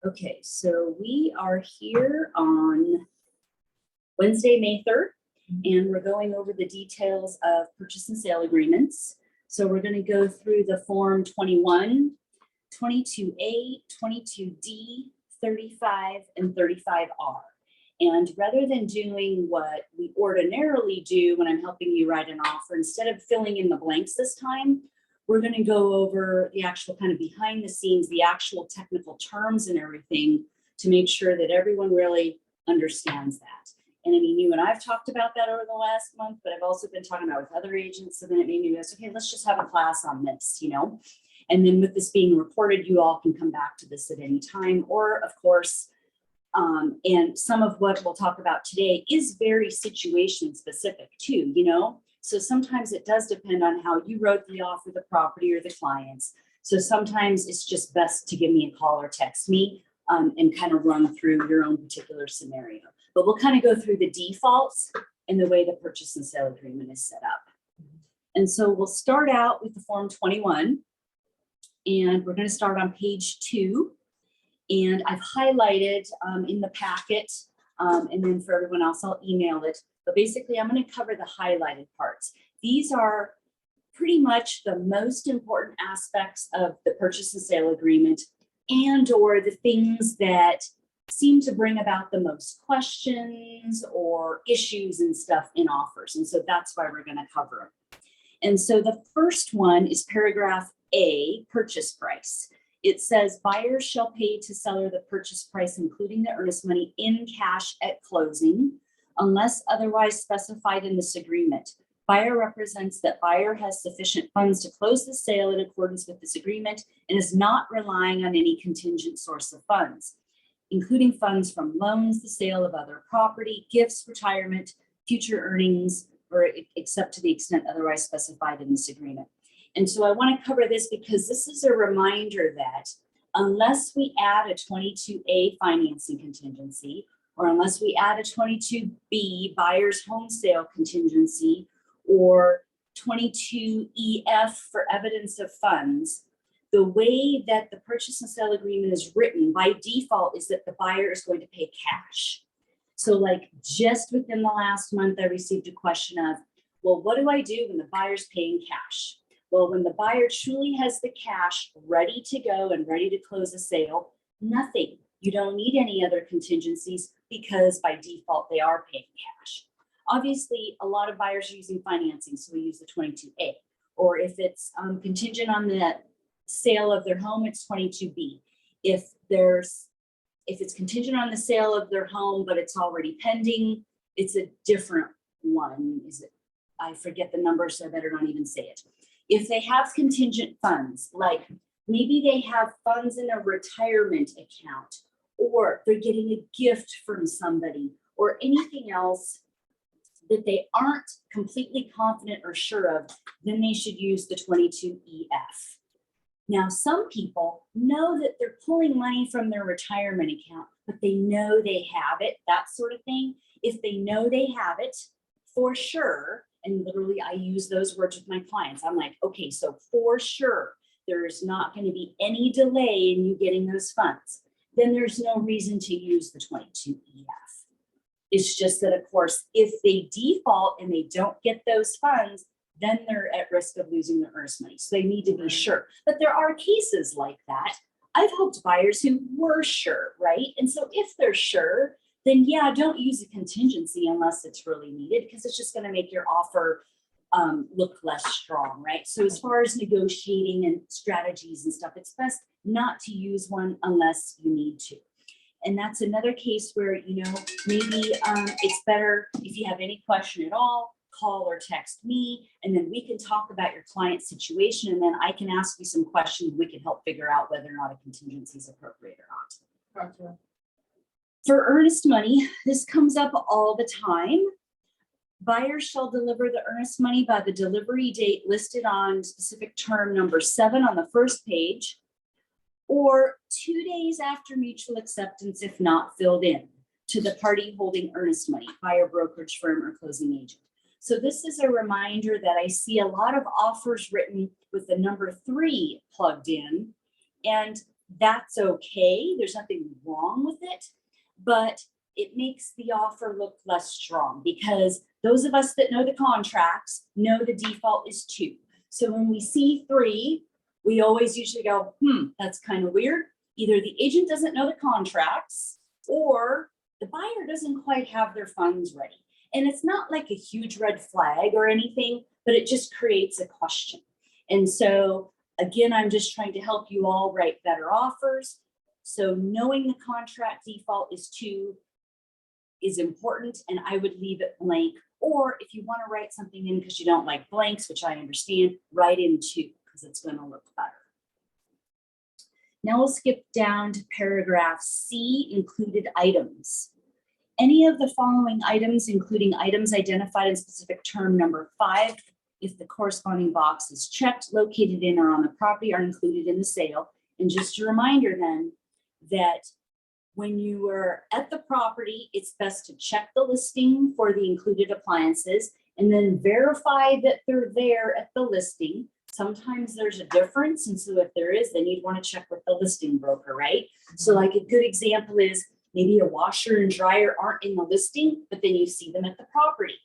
Okay, so we are here on Wednesday, May 3rd, and we're going over the details of purchase and sale agreements. So we're going to go through the Form 21, 22A, 22D, 35, and 35R. And rather than doing what we ordinarily do when I'm helping you write an offer, instead of filling in the blanks this time, we're going to go over the actual kind of behind the scenes, the actual technical terms and everything to make sure that everyone really understands that. And I mean, you and I've talked about that over the last month, but I've also been talking about with other agents. So then it made me realize, okay, let's just have a class on this, you know? And then with this being recorded, you all can come back to this at any time. Or of course, and some of what we'll talk about today is very situation specific too, you know? So sometimes it does depend on how you wrote the offer, the property, or the clients. So sometimes it's just best to give me a call or text me and kind of run through your own particular scenario. But we'll kind of go through the defaults and the way the purchase and sale agreement is set up. And so we'll start out with the Form 21, and we're going to start on page 2. And I've highlighted in the packet, and then for everyone else, I'll email it. But basically, I'm going to cover the highlighted parts. These are pretty much the most important aspects of the purchase and sale agreement, and or the things that seem to bring about the most questions or issues and stuff in offers. And so that's why we're going to cover them. And so the first one is paragraph A, purchase price. It says buyers shall pay to seller the purchase price, including the earnest money, in cash at closing, unless otherwise specified in this agreement. Buyer represents that buyer has sufficient funds to close the sale in accordance with this agreement and is not relying on any contingent source of funds, including funds from loans, the sale of other property, gifts, retirement, future earnings, or except to the extent otherwise specified in this agreement. And so I want to cover this because this is a reminder that unless we add a 22A financing contingency, or unless we add a 22B buyer's home sale contingency, or 22EF for evidence of funds, the way that the purchase and sale agreement is written by default is that the buyer is going to pay cash. So like just within the last month, I received a question of, well, what do I do when the buyer's paying cash? Well, when the buyer truly has the cash ready to go and ready to close a sale, nothing. You don't need any other contingencies because by default, they are paying cash. Obviously, a lot of buyers are using financing, so we use the 22A. Or if it's contingent on the sale of their home, it's 22B. If it's contingent on the sale of their home, but it's already pending, it's a different one. I forget the number, so I better not even say it. If they have contingent funds, like maybe they have funds in a retirement account, or they're getting a gift from somebody, or anything else that they aren't completely confident or sure of, then they should use the 22EF. Now, some people know that they're pulling money from their retirement account, but they know they have it, that sort of thing. If they know they have it, for sure, and literally I use those words with my clients, I'm like, okay, so for sure, there is not going to be any delay in you getting those funds. Then there's no reason to use the 22EF. It's just that, of course, if they default and they don't get those funds, then they're at risk of losing their earnest money. So they need to be sure. But there are cases like that. I've helped buyers who were sure, right? And so if they're sure, then yeah, don't use a contingency unless it's really needed, because it's just going to make your offer look less strong, right? So as far as negotiating and strategies and stuff, it's best not to use one unless you need to. And that's another case where, you know, maybe it's better if you have any question at all, call or text me, and then we can talk about your client situation, and then I can ask you some questions. We can help figure out whether or not a contingency is appropriate or not. Gotcha. For earnest money, this comes up all the time. Buyers shall deliver the earnest money by the delivery date listed on specific term number 7 on the first page, or 2 days after mutual acceptance if not filled in, to the party holding earnest money, buyer, brokerage firm, or closing agent. So this is a reminder that I see a lot of offers written with the number 3 plugged in, and that's okay. There's nothing wrong with it, but it makes the offer look less strong because those of us that know the contracts know the default is 2. So when we see 3, we always usually go, that's kind of weird. Either the agent doesn't know the contracts or the buyer doesn't quite have their funds ready. And it's not like a huge red flag or anything, but it just creates a question. And so again, I'm just trying to help you all write better offers. So knowing the contract default is 2 is important, and I would leave it blank. Or if you want to write something in because you don't like blanks, which I understand, write in 2 because it's going to look better. Now we'll skip down to paragraph C, included items. Any of the following items, including items identified in specific term number 5, if the corresponding box is checked, located in or on the property, are included in the sale. And just a reminder then that when you are at the property, it's best to check the listing for the included appliances and then verify that they're there at the listing. Sometimes there's a difference. And so if there is, then you'd want to check with the listing broker, right? So like a good example is maybe a washer and dryer aren't in the listing, but then you see them at the property.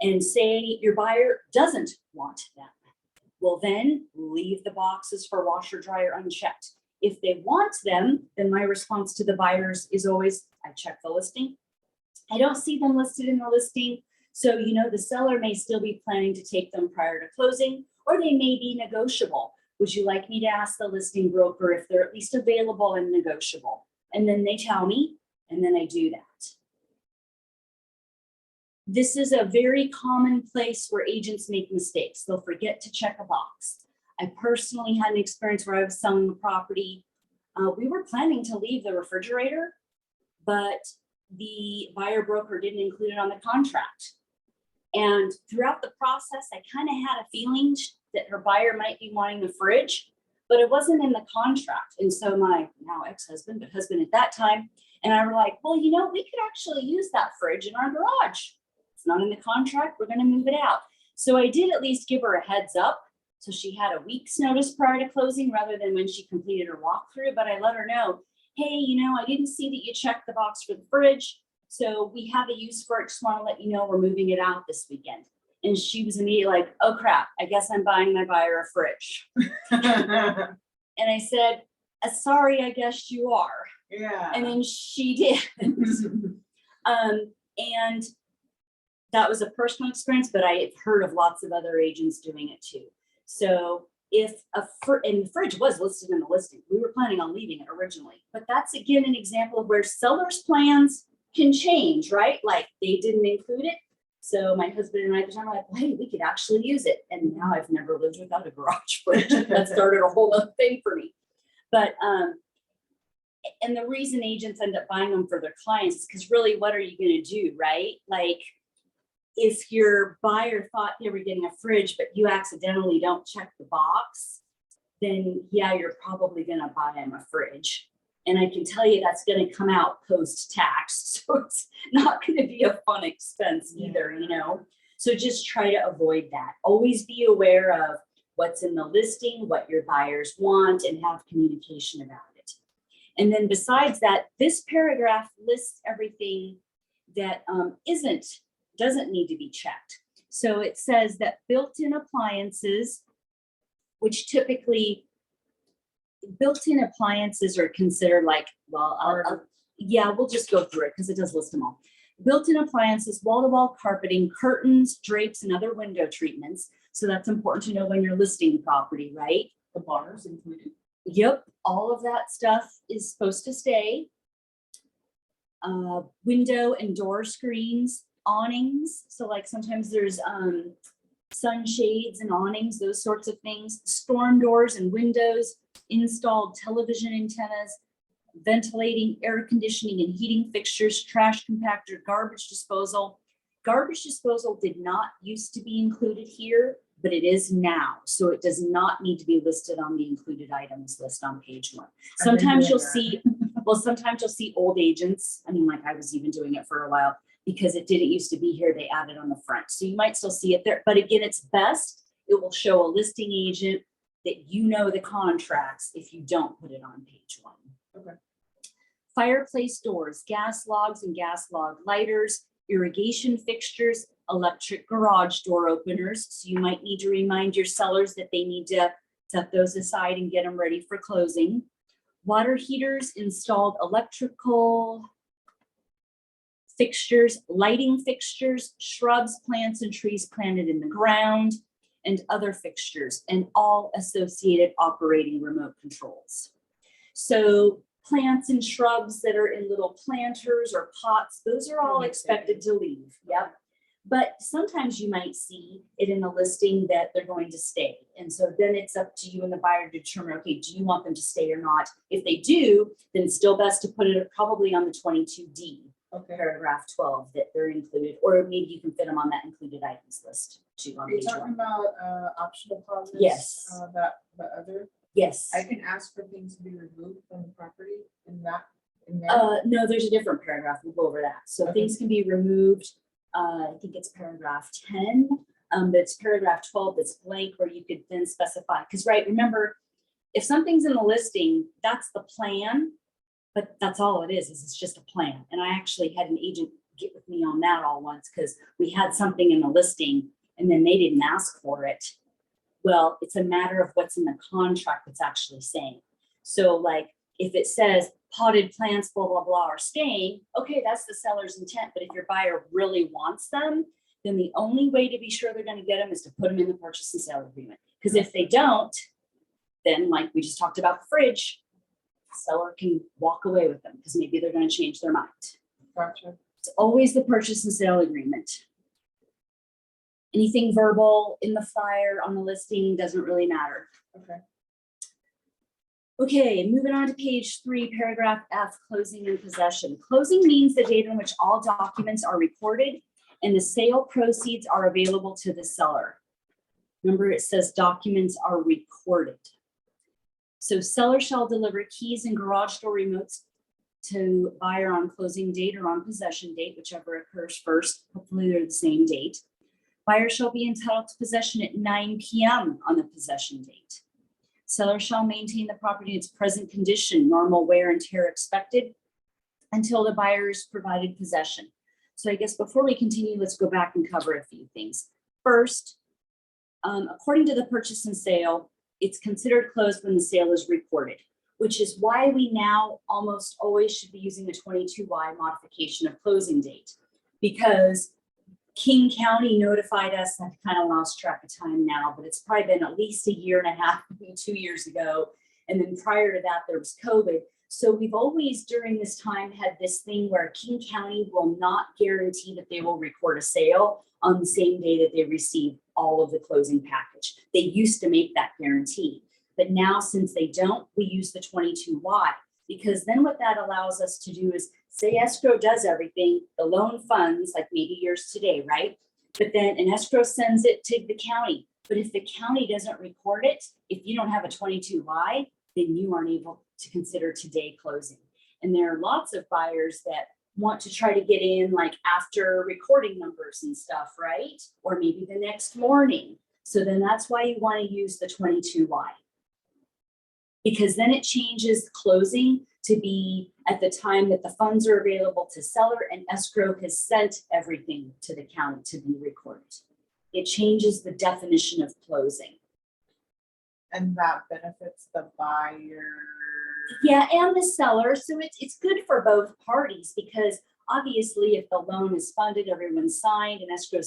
And say your buyer doesn't want them. Well, then leave the boxes for washer dryer unchecked. If they want them, then my response to the buyers is always, I check the listing. I don't see them listed in the listing. So, you know, the seller may still be planning to take them prior to closing, or they may be negotiable. Would you like me to ask the listing broker if they're at least available and negotiable? And then they tell me, and then I do that. This is a very common place where agents make mistakes. They'll forget to check a box. I personally had an experience where I was selling a property. We were planning to leave the refrigerator, but the buyer broker didn't include it on the contract. And throughout the process, I kind of had a feeling that her buyer might be wanting the fridge, but it wasn't in the contract. And so my now ex-husband, but husband at that time, and I were like, well, you know, we could actually use that fridge in our garage. It's not in the contract. We're going to move it out. So I did at least give her a heads up. So she had a week's notice prior to closing rather than when she completed her walkthrough. But I let her know, hey, you know, I didn't see that you checked the box for the fridge. So we have a use for it. Just want to let you know we're moving it out this weekend. And she was immediately like, oh, crap, I guess I'm buying my buyer a fridge. And I said, sorry, I guess you are. Yeah. And then she did. And that was a personal experience, but I've heard of lots of other agents doing it too. So if and the fridge was listed in the listing, we were planning on leaving it originally, but that's again an example of where sellers' plans can change, right? Like they didn't include it. So my husband and I at the time were like, well, hey, we could actually use it. And now I've never lived without a garage fridge. That started a whole other thing for me. But and the reason agents end up buying them for their clients is because really, what are you going to do, right? Like if your buyer thought they were getting a fridge, but you accidentally don't check the box, then yeah, you're probably going to buy them a fridge. And I can tell you that's going to come out post-tax. So it's not going to be a fun expense either, you know? So just try to avoid that. Always be aware of what's in the listing, what your buyers want, and have communication about it. And then besides that, this paragraph lists everything that doesn't need to be checked. So it says that built-in appliances, which typically built-in appliances are considered like, well, yeah, we'll just go through it because it does list them all. Built-in appliances, wall-to-wall carpeting, curtains, drapes, and other window treatments. So that's important to know when you're listing property, right? The bars included. Yep, all of that stuff is supposed to stay. Window and door screens, awnings. So like sometimes there's sunshades and awnings, those sorts of things. Storm doors and windows, installed television antennas, ventilating, air conditioning and heating fixtures, trash compactor, garbage disposal. Garbage disposal did not used to be included here, but it is now. So it does not need to be listed on the included items list on page 1. Sometimes you'll see, well, sometimes you'll see old agents. I mean, like I was even doing it for a while because it didn't used to be here. They added on the front. So you might still see it there. But again, it's best. It will show a listing agent that you know the contracts if you don't put it on page 1. Okay. Fireplace doors, gas logs and gas log lighters, irrigation fixtures, electric garage door openers. So you might need to remind your sellers that they need to set those aside and get them ready for closing. Water heaters, installed electrical fixtures, lighting fixtures, shrubs, plants, and trees planted in the ground, and other fixtures, and all associated operating remote controls. So plants and shrubs that are in little planters or pots, those are all expected to leave. Yep. But sometimes you might see it in a listing that they're going to stay. And so then it's up to you and the buyer to determine, okay, do you want them to stay or not? If they do, then it's still best to put it probably on the 22D, Okay. paragraph 12, that they're included, or maybe you can fit them on that included items list too. On Are you page talking 1. about optional clauses? Yes. That the other, Yes. I can ask for things to be removed from the property in that, in there? No, there's a different paragraph. We'll go over that. So Okay. things can be removed. I think it's paragraph 10, but it's paragraph 12 that's blank, where you could then specify. Because, right, remember, if something's in the listing, that's the plan, but that's all it is it's just a plan. And I actually had an agent get with me on that all once, because we had something in the listing and then they didn't ask for it. Well, it's a matter of what's in the contract that's actually saying. So like, if it says potted plants, blah, blah, blah, are staying, okay, that's the seller's intent. But if your buyer really wants them, then the only way to be sure they're going to get them is to put them in the purchase and sale agreement. Because if they don't, then like we just talked about the fridge, the seller can walk away with them because maybe they're going to change their mind. Gotcha. It's always the purchase and sale agreement. Anything verbal in the flyer on the listing doesn't really matter. Okay. Okay, moving on to page 3, paragraph F, closing and possession. Closing means the date on which all documents are recorded and the sale proceeds are available to the seller. Remember, it says documents are recorded. So seller shall deliver keys and garage door remotes to buyer on closing date or on possession date, whichever occurs first. Hopefully they're the same date. Buyer shall be entitled to possession at 9 p.m. on the possession date. Seller shall maintain the property in its present condition, normal wear and tear expected, until the buyer's provided possession. So I guess before we continue, let's go back and cover a few things. First, according to the purchase and sale, it's considered closed when the sale is reported, which is why we now almost always should be using the 22Y modification of closing date, because King County notified us, I've kind of lost track of time now, but it's probably been at least a year and a half, maybe 2 years ago. And then prior to that, there was COVID. So we've always during this time had this thing where King County will not guarantee that they will record a sale on the same day that they receive all of the closing package. They used to make that guarantee, but now since they don't, we use the 22Y, because then what that allows us to do is say escrow does everything, the loan funds, like maybe yours today, right? But then an escrow sends it to the county. But if the county doesn't record it, if you don't have a 22Y, then you aren't able to consider today closing. And there are lots of buyers that want to try to get in like after recording numbers and stuff, right? Or maybe the next morning. So then that's why you want to use the 22Y. Because then it changes closing to be at the time that the funds are available to seller and escrow has sent everything to the county to be recorded. It changes the definition of closing. And that benefits the buyer. Yeah, and the seller. So it's good for both parties, because obviously if the loan is funded, everyone's signed and escrow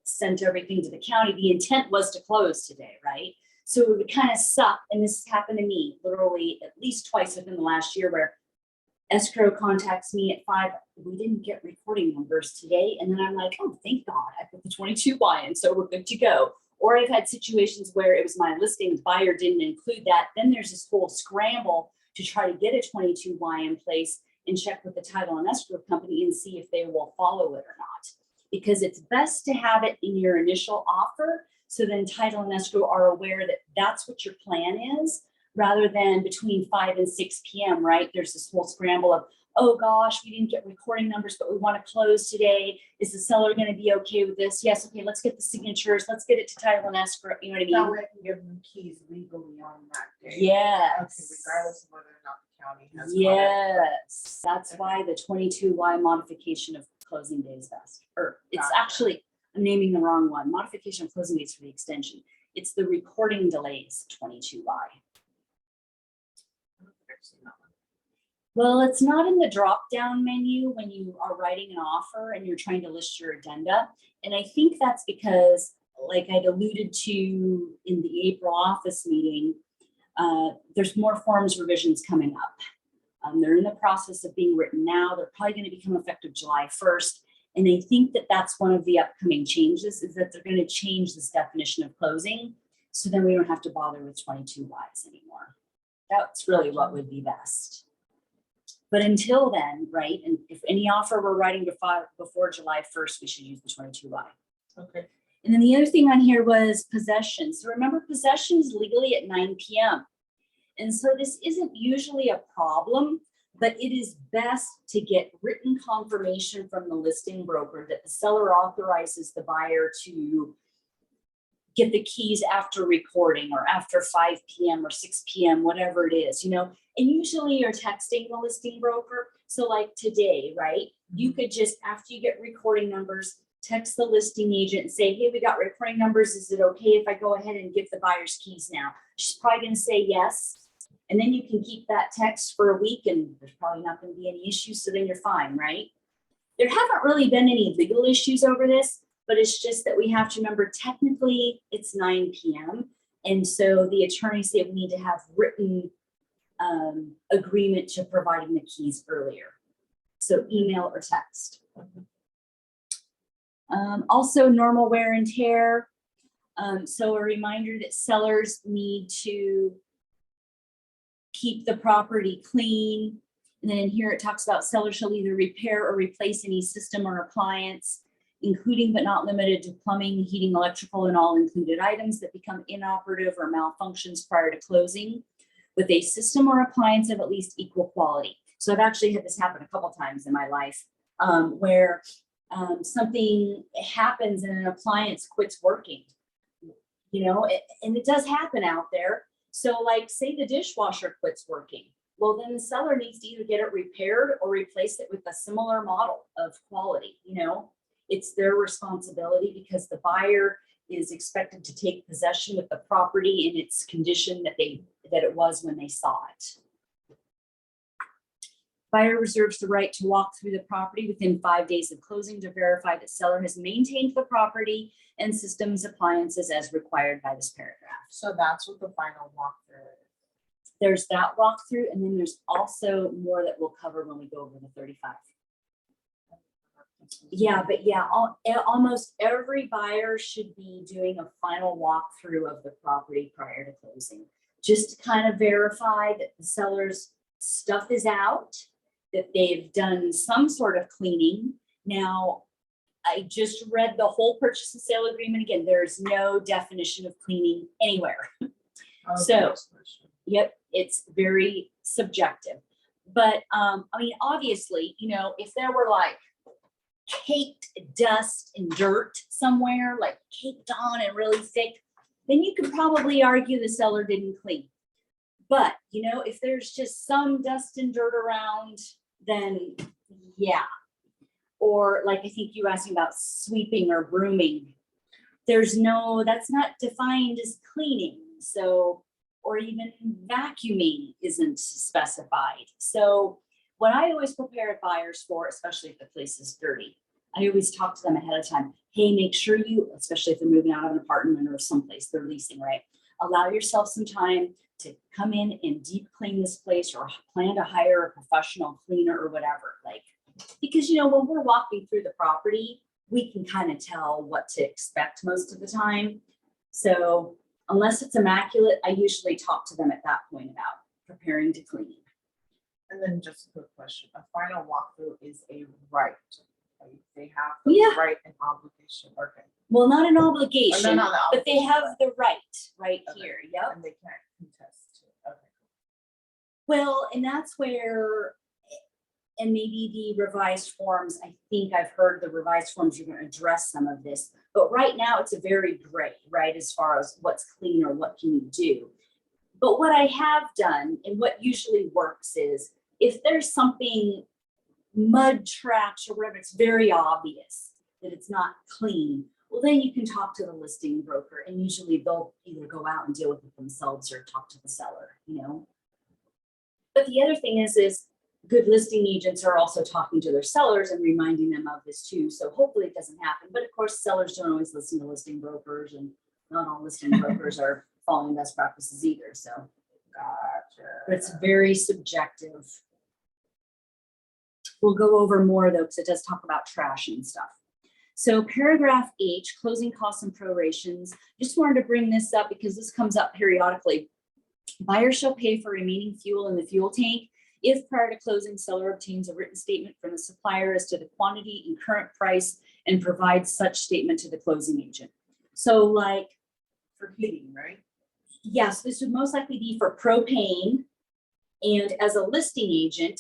sent everything to the county, the intent was to close today, right? So it would kind of suck, and this has happened to me literally at least twice within the last year, where escrow contacts me at 5, we didn't get recording numbers today. And then I'm like, oh, thank God, I put the 22Y in, so we're good to go. Or I've had situations where it was my listing, buyer didn't include that. Then there's this whole scramble to try to get a 22Y in place and check with the title and escrow company and see if they will follow it or not. Because it's best to have it in your initial offer, so then title and escrow are aware that that's what your plan is, rather than between 5 and 6 p.m., right? There's this whole scramble of, oh gosh, we didn't get recording numbers, but we want to close today. Is the seller going to be okay with this? Yes. Okay, let's get the signatures. Let's get it to title and escrow. You know what I That mean? way I can give them keys legally on that day. Yes. Okay, regardless of whether or not the county has. Yes. That's why the 22Y modification of closing day is best. Or it's Gotcha. actually, I'm naming the wrong one. Modification of closing days for the extension. It's the recording delays 22Y. Well, it's not in the drop-down menu when you are writing an offer and you're trying to list your addenda. And I think that's because, like I'd alluded to in the April office meeting, there's more forms revisions coming up. They're in the process of being written now. They're probably going to become effective July 1st. And I think that that's one of the upcoming changes, is that they're going to change this definition of closing. So then we don't have to bother with 22Ys anymore. That's really what would be best. But until then, right, and if any offer we're writing before July 1st, we should use the 22Y. Okay. And then the other thing on here was possession. So remember, possession is legally at 9 p.m. And so this isn't usually a problem, but it is best to get written confirmation from the listing broker that the seller authorizes the buyer to get the keys after recording or after 5 p.m. or 6 p.m., whatever it is, you know. And usually you're texting the listing broker. So like today, right? You could just, after you get recording numbers, text the listing agent and say, hey, we got recording numbers. Is it okay if I go ahead and give the buyer's keys now? She's probably going to say yes. And then you can keep that text for a week and there's probably not going to be any issues. So then you're fine, right? There haven't really been any legal issues over this, but it's just that we have to remember technically it's 9 p.m. And so the attorneys say we need to have written agreement to providing the keys earlier. So email or text. Also normal wear and tear. So a reminder that sellers need to keep the property clean. And then in here it talks about sellers shall either repair or replace any system or appliance, including but not limited to plumbing, heating, electrical, and all included items that become inoperative or malfunctions prior to closing, with a system or appliance of at least equal quality. So I've actually had this happen a couple times in my life, where something happens and an appliance quits working, you know, and it does happen out there. So like say the dishwasher quits working. Well, then the seller needs to either get it repaired or replace it with a similar model of quality, you know. It's their responsibility because the buyer is expected to take possession with the property in its condition that it was when they saw it. Buyer reserves the right to walk through the property within 5 days of closing to verify that seller has maintained the property and systems appliances as required by this paragraph. So that's what the final walkthrough is. There's that walkthrough, and then there's also more that we'll cover when we go over the 35. Yeah, but yeah, almost every buyer should be doing a final walkthrough of the property prior to closing, just to kind of verify that the seller's stuff is out, that they've done some sort of cleaning. Now, I just read the whole purchase and sale agreement again. There's no definition of cleaning anywhere. So, yep, it's very subjective. But I mean, obviously, you know, if there were like caked dust and dirt somewhere, like caked on and really thick, then you could probably argue the seller didn't clean. But, you know, if there's just some dust and dirt around, then yeah. Or like I think you asking about sweeping or brooming. That's not defined as cleaning. So, or even vacuuming isn't specified. So what I always prepare buyers for, especially if the place is dirty, I always talk to them ahead of time. Hey, make sure you, especially if they're moving out of an apartment or someplace they're leasing, right? Allow yourself some time to come in and deep clean this place, or plan to hire a professional cleaner or whatever. Like, because, you know, when we're walking through the property, we can kind of tell what to expect most of the time. So unless it's immaculate, I usually talk to them at that point about preparing to clean. And then just a quick question, a final walkthrough is a right. Like they have the right and obligation. Okay. Well, not an obligation, not but they have the right okay. here. Yep. And they can't contest it. Okay. Well, and that's where and maybe the revised forms, I think I've heard the revised forms are going to address some of this, but right now it's a very gray, right, as far as what's clean or what can you do. But what I have done and what usually works is if there's something, mud traps or whatever, it's very obvious that it's not clean, well, then you can talk to the listing broker, and usually they'll either go out and deal with it themselves or talk to the seller, you know. But the other thing is good listing agents are also talking to their sellers and reminding them of this too. So hopefully it doesn't happen. But of course, sellers don't always listen to listing brokers, and not all listing brokers are following best practices either. So Gotcha. but it's very subjective. We'll go over more though, because it does talk about trash and stuff. So paragraph H, closing costs and prorations. Just wanted to bring this up because this comes up periodically. Buyer shall pay for remaining fuel in the fuel tank if prior to closing, seller obtains a written statement from the supplier as to the quantity and current price and provides such statement to the closing agent. So like For heating, right? yes, this would most likely be for propane. And as a listing agent,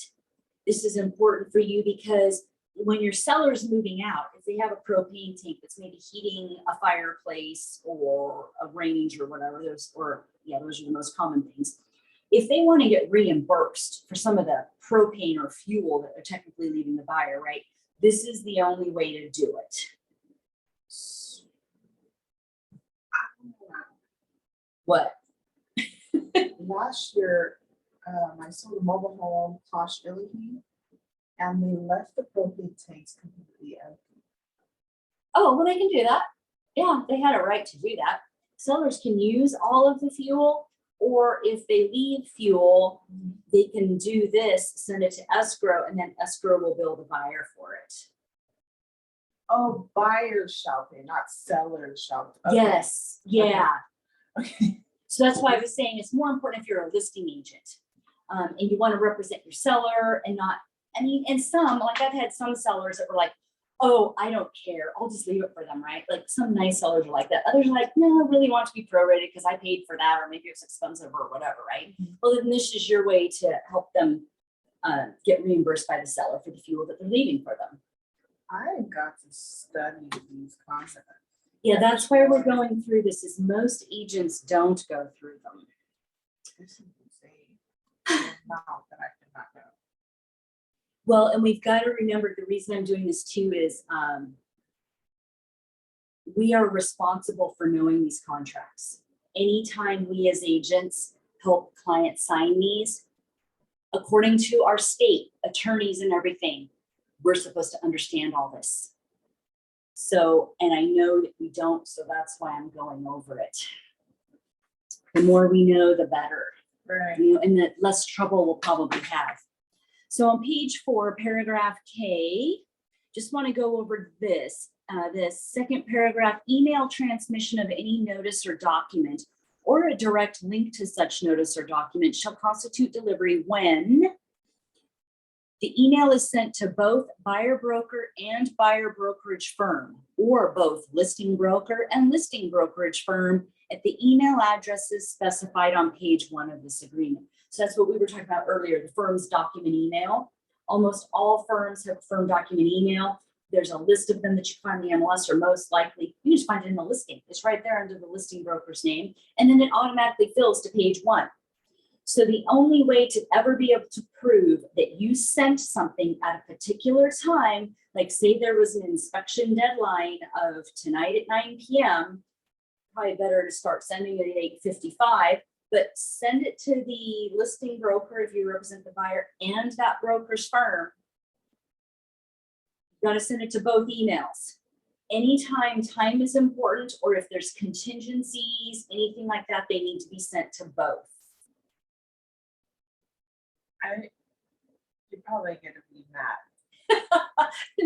this is important for you because when your seller's moving out, if they have a propane tank that's maybe heating a fireplace or a range or whatever, those are the most common things. If they want to get reimbursed for some of the propane or fuel that they're technically leaving the buyer, right? This is the only way to do it. What? Last year, I sold a mobile home, Tosh Illahee, and they left the propane tanks completely empty. Oh, well, they can do that. Yeah, they had a right to do that. Sellers can use all of the fuel, or if they leave fuel, they can do this, send it to escrow, and then escrow will bill the buyer for it. Oh, buyers shall pay, not sellers shall pay. Okay. Yes, yeah. Okay. So that's why I was saying it's more important if you're a listing agent and you want to represent your seller and not, I mean, and some, like I've had some sellers that were like, oh, I don't care, I'll just leave it for them, right? Like some nice sellers are like that. Others are like, no, I really want it to be prorated because I paid for that, or maybe it's expensive or whatever, right? Well, then this is your way to help them get reimbursed by the seller for the fuel that they're leaving for them. I got to study these concepts. Yeah, that's why we're going through this, is most agents don't go through them. This is insane. No, that I did not know. Well, and we've got to remember the reason I'm doing this too is we are responsible for knowing these contracts. Anytime we as agents help clients sign these, according to our state attorneys and everything, we're supposed to understand all this. So, and I know that we don't, so that's why I'm going over it. The more we know, the better. Right. You know, and the less trouble we'll probably have. So on page 4, paragraph K, just want to go over this. This second paragraph, email transmission of any notice or document or a direct link to such notice or document shall constitute delivery when the email is sent to both buyer broker and buyer brokerage firm, or both listing broker and listing brokerage firm at the email addresses specified on page 1 of this agreement. So that's what we were talking about earlier, the firm's document email. Almost all firms have firm document email. There's a list of them that you find in the MLS, or most likely you just find it in the listing. It's right there under the listing broker's name, and then it automatically fills to page 1. So the only way to ever be able to prove that you sent something at a particular time, like say there was an inspection deadline of tonight at 9 p.m., probably better to start sending it at 8:55, but send it to the listing broker if you represent the buyer and that broker's firm. You got to send it to both emails. Anytime time is important, or if there's contingencies, anything like that, they need to be sent to both. You're probably gonna be mad.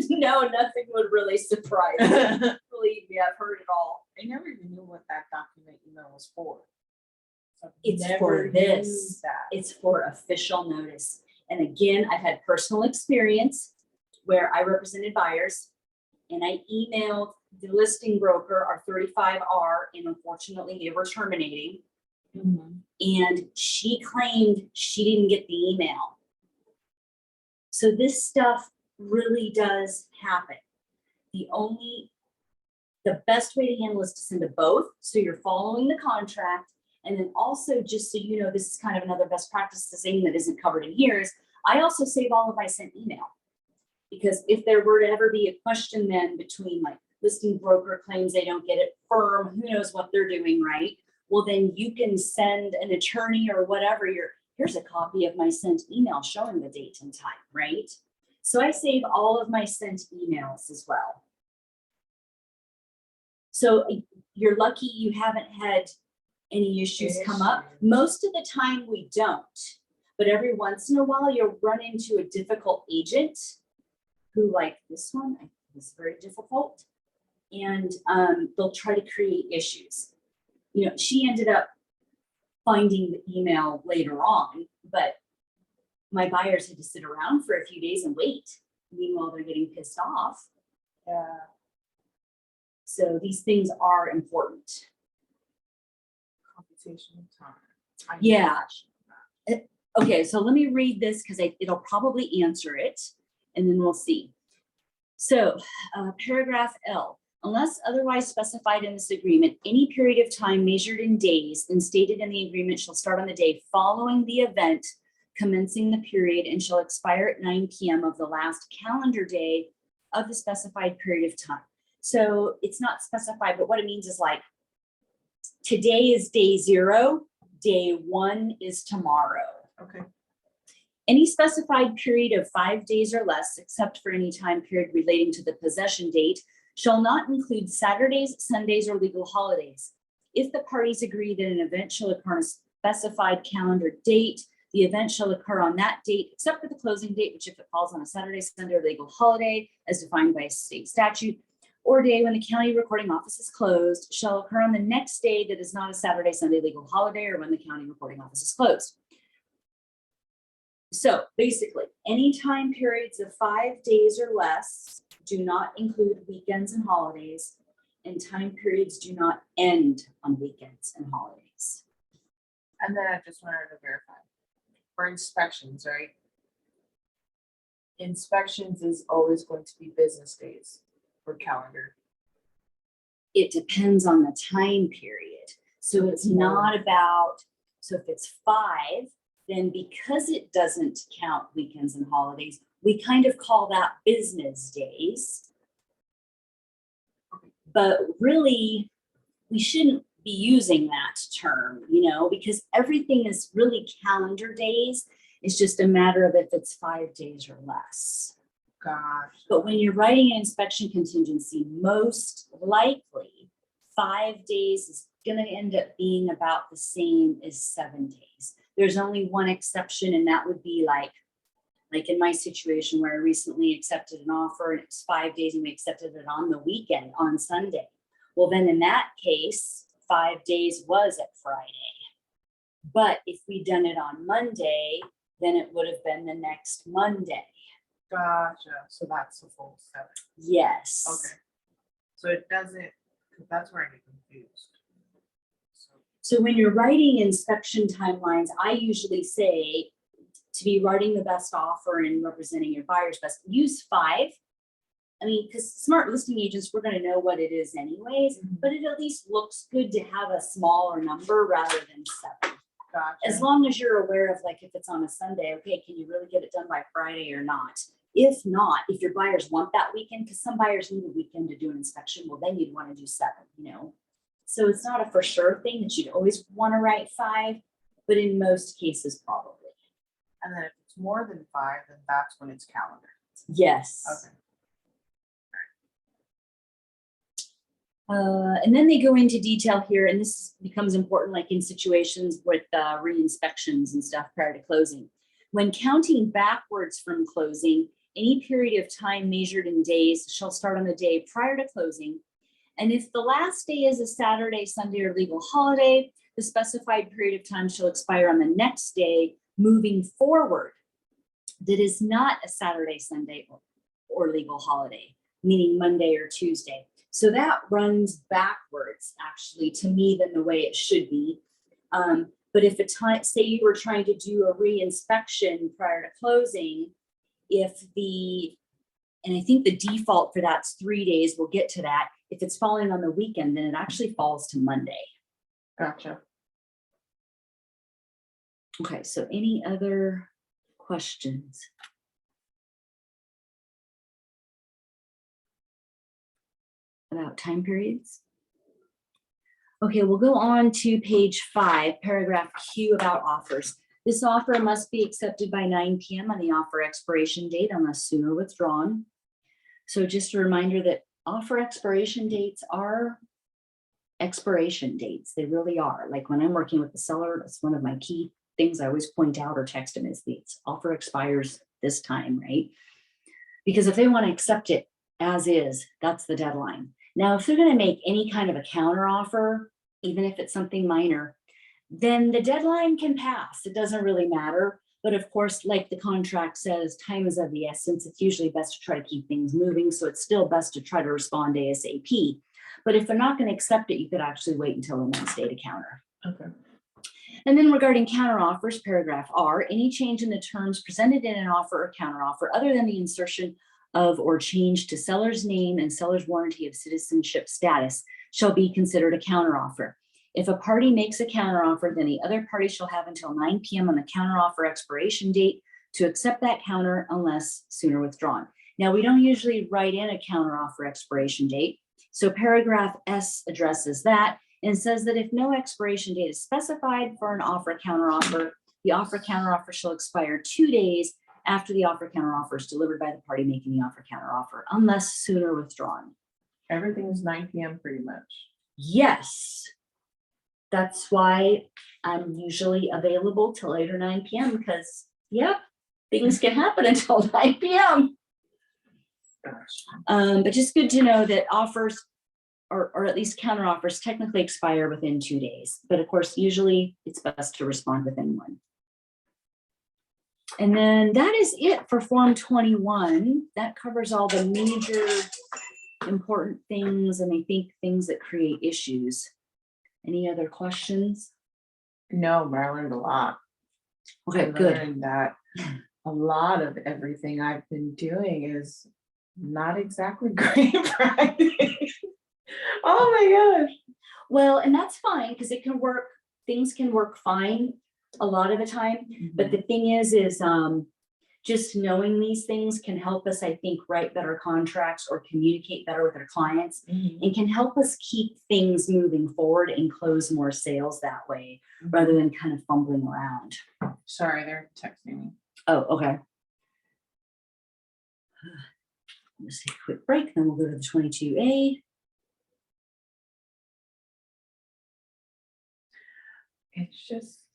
No, nothing would really surprise me. Believe me, I've heard it all. I never even knew what that document email was for. So I've It's never for used this. that. It's for official notice. And again, I've had personal experience where I represented buyers and I emailed the listing broker, our 35R, and unfortunately they were terminating. And she claimed she didn't get the email. So this stuff really does happen. The best way to handle is to send to both, so you're following the contract. And then also, just so you know, this is kind of another best practice, the same that isn't covered in here, is I also save all of my sent email. Because if there were to ever be a question then between like listing broker claims they don't get it, firm, who knows what they're doing, right? Well, then you can send an attorney or whatever, here's a copy of my sent email showing the date and time, right? So I save all of my sent emails as well. So you're lucky you haven't had any issues come up. Most of the time we don't, but every once in a while you'll run into a difficult agent who, like this one, was very difficult, and they'll try to create issues. You know, she ended up finding the email later on, but my buyers had to sit around for a few days and wait. Meanwhile, they're getting pissed off. Yeah. So these things are important. Computational time. Yeah. Okay, so let me read this because it'll probably answer it, and then we'll see. So paragraph L, unless otherwise specified in this agreement, any period of time measured in days and stated in the agreement shall start on the day following the event commencing the period and shall expire at 9 p.m. of the last calendar day of the specified period of time. So it's not specified, but what it means is like, today is day 0, day 1 is tomorrow. Okay. Any specified period of 5 days or less, except for any time period relating to the possession date, shall not include Saturdays, Sundays, or legal holidays. If the parties agree that an event shall occur on a specified calendar date, the event shall occur on that date, except for the closing date, which if it falls on a Saturday, Sunday, or legal holiday, as defined by state statute, or day when the county recording office is closed, shall occur on the next day that is not a Saturday, Sunday, legal holiday, or when the county recording office is closed. So basically, any time periods of 5 days or less do not include weekends and holidays, and time periods do not end on weekends and holidays. And then I just wanted to verify for inspections, right? Inspections is always going to be business days for calendar. It depends on the time period. So it's not about, so if it's 5, then because it doesn't count weekends and holidays, we kind of call that business days. But really, we shouldn't be using that term, you know, because everything is really calendar days. It's just a matter of if it's 5 days or less. Gosh. But when you're writing an inspection contingency, most likely 5 days is going to end up being about the same as 7 days. There's only one exception, and that would be like in my situation where I recently accepted an offer and it was 5 days and we accepted it on the weekend on Sunday. Well, then in that case, 5 days was at Friday. But if we'd done it on Monday, then it would have been the next Monday. Gotcha. So that's the full 7. Yes. Okay. So it doesn't, that's where I get confused. So when you're writing inspection timelines, I usually say to be writing the best offer and representing your buyer's best, use 5. I mean, because smart listing agents, we're going to know what it is anyways, but it at least looks good to have a smaller number rather than 7. Gotcha. As long as you're aware of, like, if it's on a Sunday, okay, can you really get it done by Friday or not? If not, if your buyers want that weekend, because some buyers need a weekend to do an inspection, well, then you'd want to do 7, you know? So it's not a for sure thing that you'd always want to write 5, but in most cases, probably. And then if it's more than 5, then that's when it's calendar. Yes. Okay. And then they go into detail here, and this becomes important, like in situations with re-inspections and stuff prior to closing. When counting backwards from closing, any period of time measured in days shall start on the day prior to closing. And if the last day is a Saturday, Sunday, or legal holiday, the specified period of time shall expire on the next day moving forward. That is not a Saturday, Sunday, or legal holiday, meaning Monday or Tuesday. So that runs backwards, actually, to me, than the way it should be. But if say you were trying to do a re-inspection prior to closing, and I think the default for that's 3 days, we'll get to that. If it's falling on the weekend, then it actually falls to Monday. Gotcha. Okay, so any other questions? About time periods? Okay, we'll go on to page 5, paragraph Q about offers. This offer must be accepted by 9 p.m. on the offer expiration date unless sooner withdrawn. So just a reminder that offer expiration dates are expiration dates. They really are. Like when I'm working with the seller, that's one of my key things I always point out or text them is the offer expires this time, right? Because if they want to accept it as is, that's the deadline. Now, if they're going to make any kind of a counter offer, even if it's something minor, then the deadline can pass. It doesn't really matter. But of course, like the contract says, time is of the essence. It's usually best to try to keep things moving. So it's still best to try to respond ASAP. But if they're not going to accept it, you could actually wait until the next day to counter. Okay. And then regarding counter offers, paragraph R, any change in the terms presented in an offer or counter offer other than the insertion of or change to seller's name and seller's warranty of citizenship status shall be considered a counteroffer. If a party makes a counteroffer, then the other party shall have until 9 p.m. on the counteroffer expiration date to accept that counter unless sooner withdrawn. Now, we don't usually write in a counteroffer expiration date. So paragraph S addresses that and says that if no expiration date is specified for an offer counteroffer, the offer counteroffer shall expire 2 days after the offer counteroffer is delivered by the party making the offer counteroffer, unless sooner withdrawn. Everything is 9 p.m. pretty much. Yes. That's why I'm usually available till 8 or 9 p.m. because, yep, things can happen until 9 p.m. But just good to know that offers or at least counter offers technically expire within 2 days. But of course, usually it's best to respond within 1. And then that is it for Form 21. That covers all the major important things and I think things that create issues. Any other questions? No, but I learned a lot. Okay, I good. learned that a lot of everything I've been doing is not exactly great Friday. Oh my gosh. Well, and that's fine because it can work. Things can work fine a lot of the time. But the thing is just knowing these things can help us, I think, write better contracts or communicate better with our clients and can help us keep things moving forward and close more sales that way rather than kind of fumbling around. Sorry, they're texting me. Oh, okay. Let's take a quick break, then we'll go to the 22A. It's just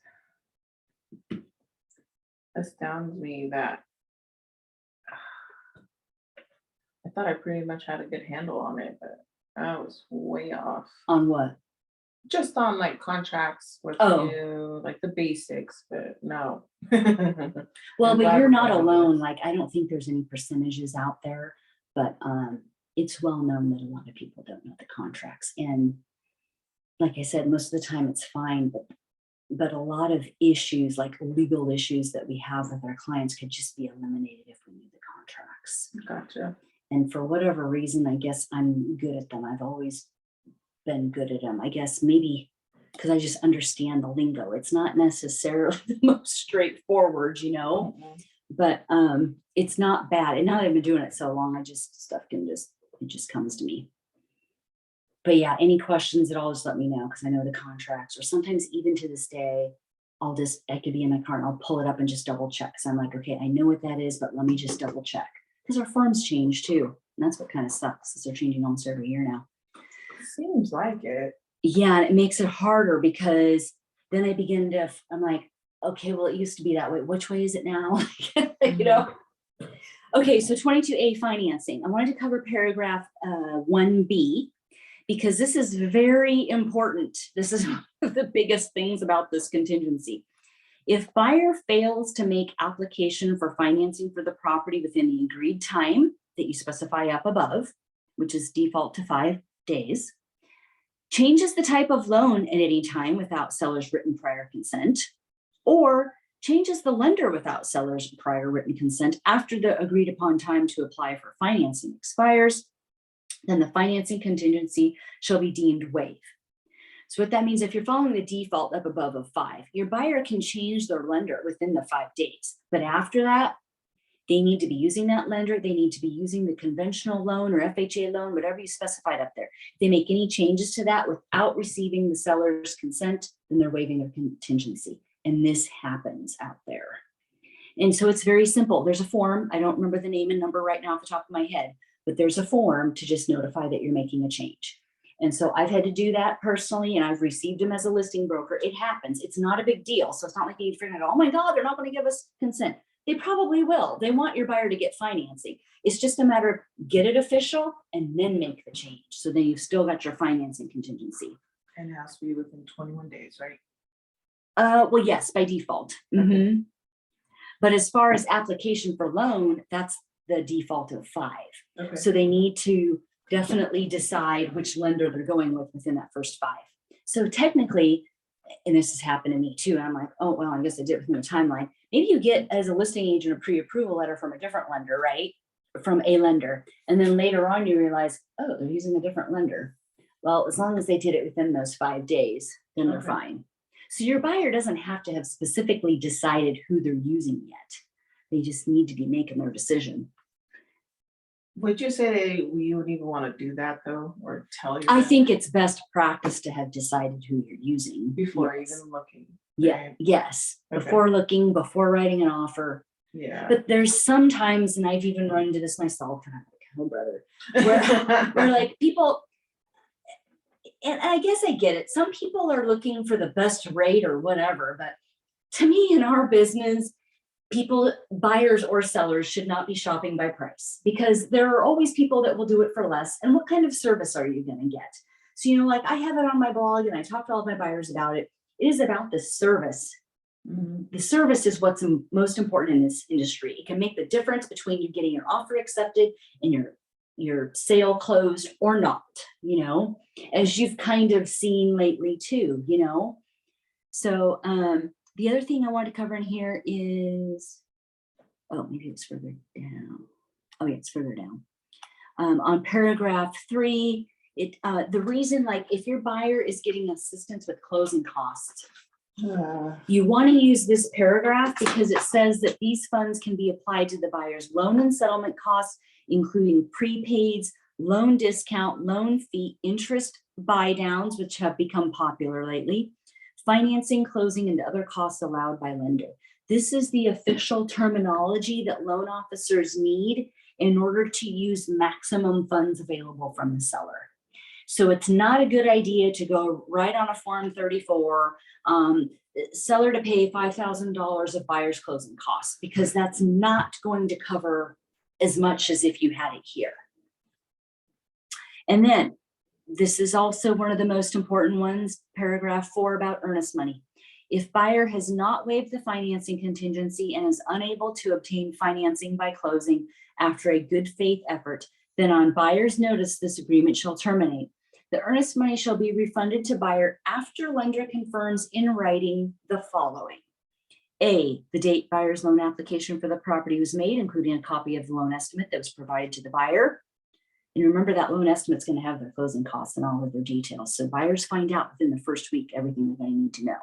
astounds me that I thought I pretty much had a good handle on it, but I was way off. On what? Just on like contracts with you, like the basics, but no. Well, but you're not alone. Like, I don't think there's any percentages out there, but it's well known that a lot of people don't know the contracts. And like I said, most of the time it's fine, but a lot of issues, like legal issues that we have with our clients could just be eliminated if we knew the contracts. Gotcha. And for whatever reason, I guess I'm good at them. I've always been good at them. I guess maybe because I just understand the lingo. It's not necessarily the most straightforward, but it's not bad. And now that I've been doing it so long, it just comes to me. But yeah, any questions at all, just let me know because I know the contracts, or sometimes even to this day, I could be in my car and I'll pull it up and just double check. So I'm like, okay, I know what that is, but let me just double check because our forms change too. And that's what kind of sucks, is they're changing almost every year now. Seems like it. Yeah, and it makes it harder because then I'm like, okay, well, it used to be that way. Which way is it now? Okay, so 22A financing. I wanted to cover paragraph 1B because this is very important. This is one of the biggest things about this contingency. If buyer fails to make application for financing for the property within the agreed time that you specify up above, which is default to 5 days, changes the type of loan at any time without seller's written prior consent, or changes the lender without seller's prior written consent after the agreed upon time to apply for financing expires, then the financing contingency shall be deemed waived. So what that means, if you're following the default up above of 5, your buyer can change their lender within the 5 days. But after that, they need to be using that lender. They need to be using the conventional loan or FHA loan, whatever you specified up there. If they make any changes to that without receiving the seller's consent, then they're waiving their contingency. And this happens out there. And so it's very simple. There's a form. I don't remember the name and number right now off the top of my head, but there's a form to just notify that you're making a change. And so I've had to do that personally, and I've received them as a listing broker. It happens. It's not a big deal. So it's not like you figure out, oh my God, they're not going to give us consent. They probably will. They want your buyer to get financing. It's just a matter of get it official and then make the change. So then you've still got your financing contingency. And it has to be within 21 days, right? Well, yes, by default. Okay. But as far as application for loan, that's the default of 5. Okay. So they need to definitely decide which lender they're going with within that first 5. So technically, and this has happened to me too, and I'm like, oh, well, I guess I did it within the timeline. Maybe you get, as a listing agent, a pre-approval letter from a different lender, right? From a lender. And then later on you realize, oh, they're using a different lender. Well, as long as they did it within those 5 days, then they're fine. So your buyer doesn't have to have specifically decided who they're using yet. They just need to be making their decision. Would you say you would even want to do that though, or tell you? I think it's best practice to have decided who you're using before yes. even looking. Yeah. Right? Yes. Okay. Before looking, before writing an offer. Yeah. But there's sometimes, and I've even run into this myself, and I'm like, oh brother, where like people, and I guess I get it. Some people are looking for the best rate or whatever, but to me in our business, people, buyers or sellers, should not be shopping by price, because there are always people that will do it for less. And what kind of service are you going to get? So, you know, like I have it on my blog and I talk to all of my buyers about it. It is about the service. The service is what's most important in this industry. It can make the difference between you getting your offer accepted and your sale closed or not, you know, as you've kind of seen lately too, you know. So the other thing I want to cover in here is, oh, maybe it's further down. Oh yeah, it's further down. On paragraph 3, the reason, like if your buyer is getting assistance with closing costs, you want to use this paragraph because it says that these funds can be applied to the buyer's loan and settlement costs, including prepaids, loan discount, loan fee, interest buy downs, which have become popular lately, financing, closing, and other costs allowed by lender. This is the official terminology that loan officers need in order to use maximum funds available from the seller. So it's not a good idea to go right on a form 34, seller to pay $5,000 of buyer's closing costs, because that's not going to cover as much as if you had it here. And then this is also one of the most important ones, paragraph 4 about earnest money. If buyer has not waived the financing contingency and is unable to obtain financing by closing after a good faith effort, then on buyer's notice, this agreement shall terminate. The earnest money shall be refunded to buyer after lender confirms in writing the following. A, the date buyer's loan application for the property was made, including a copy of the loan estimate that was provided to the buyer. And remember that loan estimate's going to have their closing costs and all of their details. So buyers find out within the first week everything that they need to know.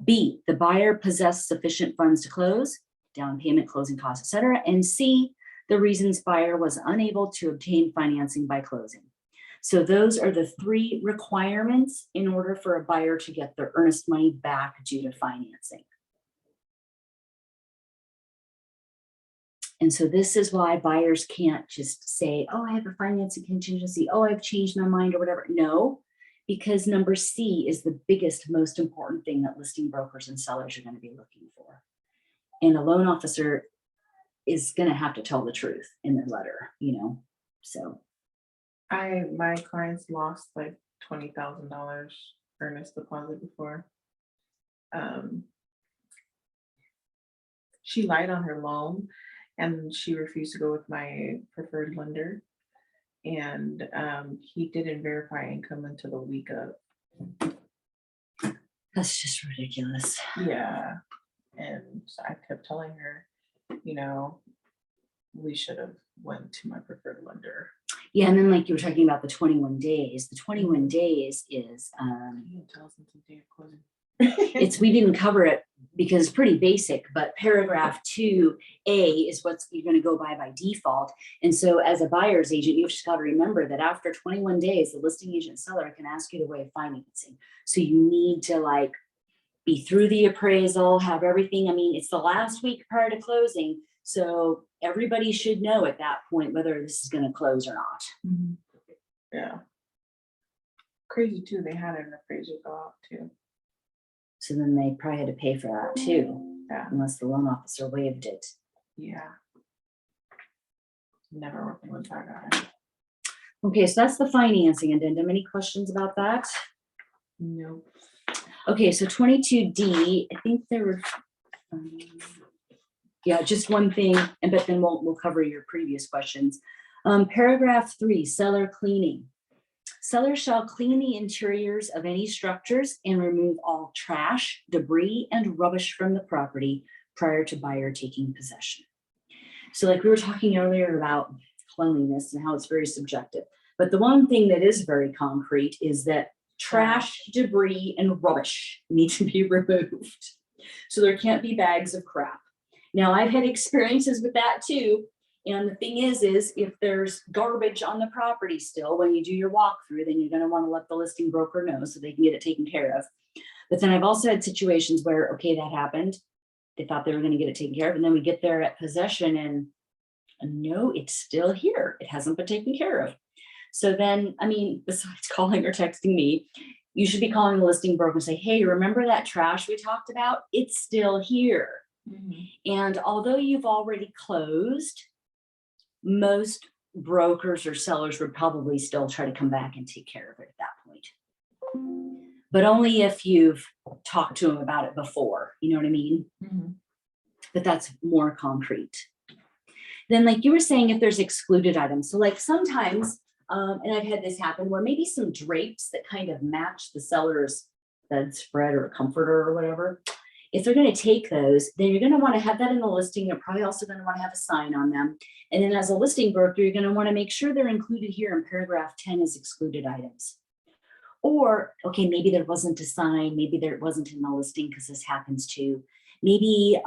B, the buyer possessed sufficient funds to close, down payment, closing costs, etc. And C, the reasons buyer was unable to obtain financing by closing. So those are the 3 requirements in order for a buyer to get their earnest money back due to financing. And so this is why buyers can't just say, oh, I have a financing contingency. Oh, I've changed my mind or whatever. No, because number C is the biggest, most important thing that listing brokers and sellers are going to be looking for. And a loan officer is going to have to tell the truth in their letter, you know, so. My clients lost like $20,000 earnest deposit before. She lied on her loan and she refused to go with my preferred lender. And he didn't verify income until the week of. That's just ridiculous. Yeah. And I kept telling her, you know, we should have went to my preferred lender. Yeah, and then like you were talking about the 21 days, the 21 days is, You can tell us it's a day of closing. it's, we didn't cover it because it's pretty basic, but paragraph 2A is what you're going to go by default. And so as a buyer's agent, you've just got to remember that after 21 days, the listing agent seller can ask you to waive financing. So you need to like be through the appraisal, have everything. I mean, it's the last week prior to closing. So everybody should know at that point whether this is going to close or not. Mm-hmm. Yeah. Crazy too. They had an appraisal go out too. So then they probably had to pay for that too, Yeah. unless the loan officer waived it. Yeah. Never working with that guy. Okay, so that's the financing addendum. Any questions about that? No. Okay, so 22D, I think there were, yeah, just one thing, and but then we'll cover your previous questions. Paragraph 3, seller cleaning. Seller shall clean the interiors of any structures and remove all trash, debris, and rubbish from the property prior to buyer taking possession. So like we were talking earlier about cleanliness and how it's very subjective. But the one thing that is very concrete is that trash, debris, and rubbish need to be removed. So there can't be bags of crap. Now I've had experiences with that too. And the thing is if there's garbage on the property still, when you do your walkthrough, then you're going to want to let the listing broker know so they can get it taken care of. But then I've also had situations where, okay, that happened. They thought they were going to get it taken care of. And then we get there at possession and no, it's still here. It hasn't been taken care of. So then, I mean, besides calling or texting me, you should be calling the listing broker and say, hey, remember that trash we talked about? It's still here. Mm-hmm. And although you've already closed, most brokers or sellers would probably still try to come back and take care of it at that point. But only if you've talked to them about it before, you know what I mean? Mm-hmm. But that's more concrete. Then like you were saying, if there's excluded items. So like sometimes, and I've had this happen where maybe some drapes that kind of match the seller's bedspread or comforter or whatever. If they're going to take those, then you're going to want to have that in the listing. You're probably also going to want to have a sign on them. And then as a listing broker, you're going to want to make sure they're included here in paragraph 10 as excluded items. Or, okay, maybe there wasn't a sign. Maybe there wasn't in the listing because this happens too. Maybe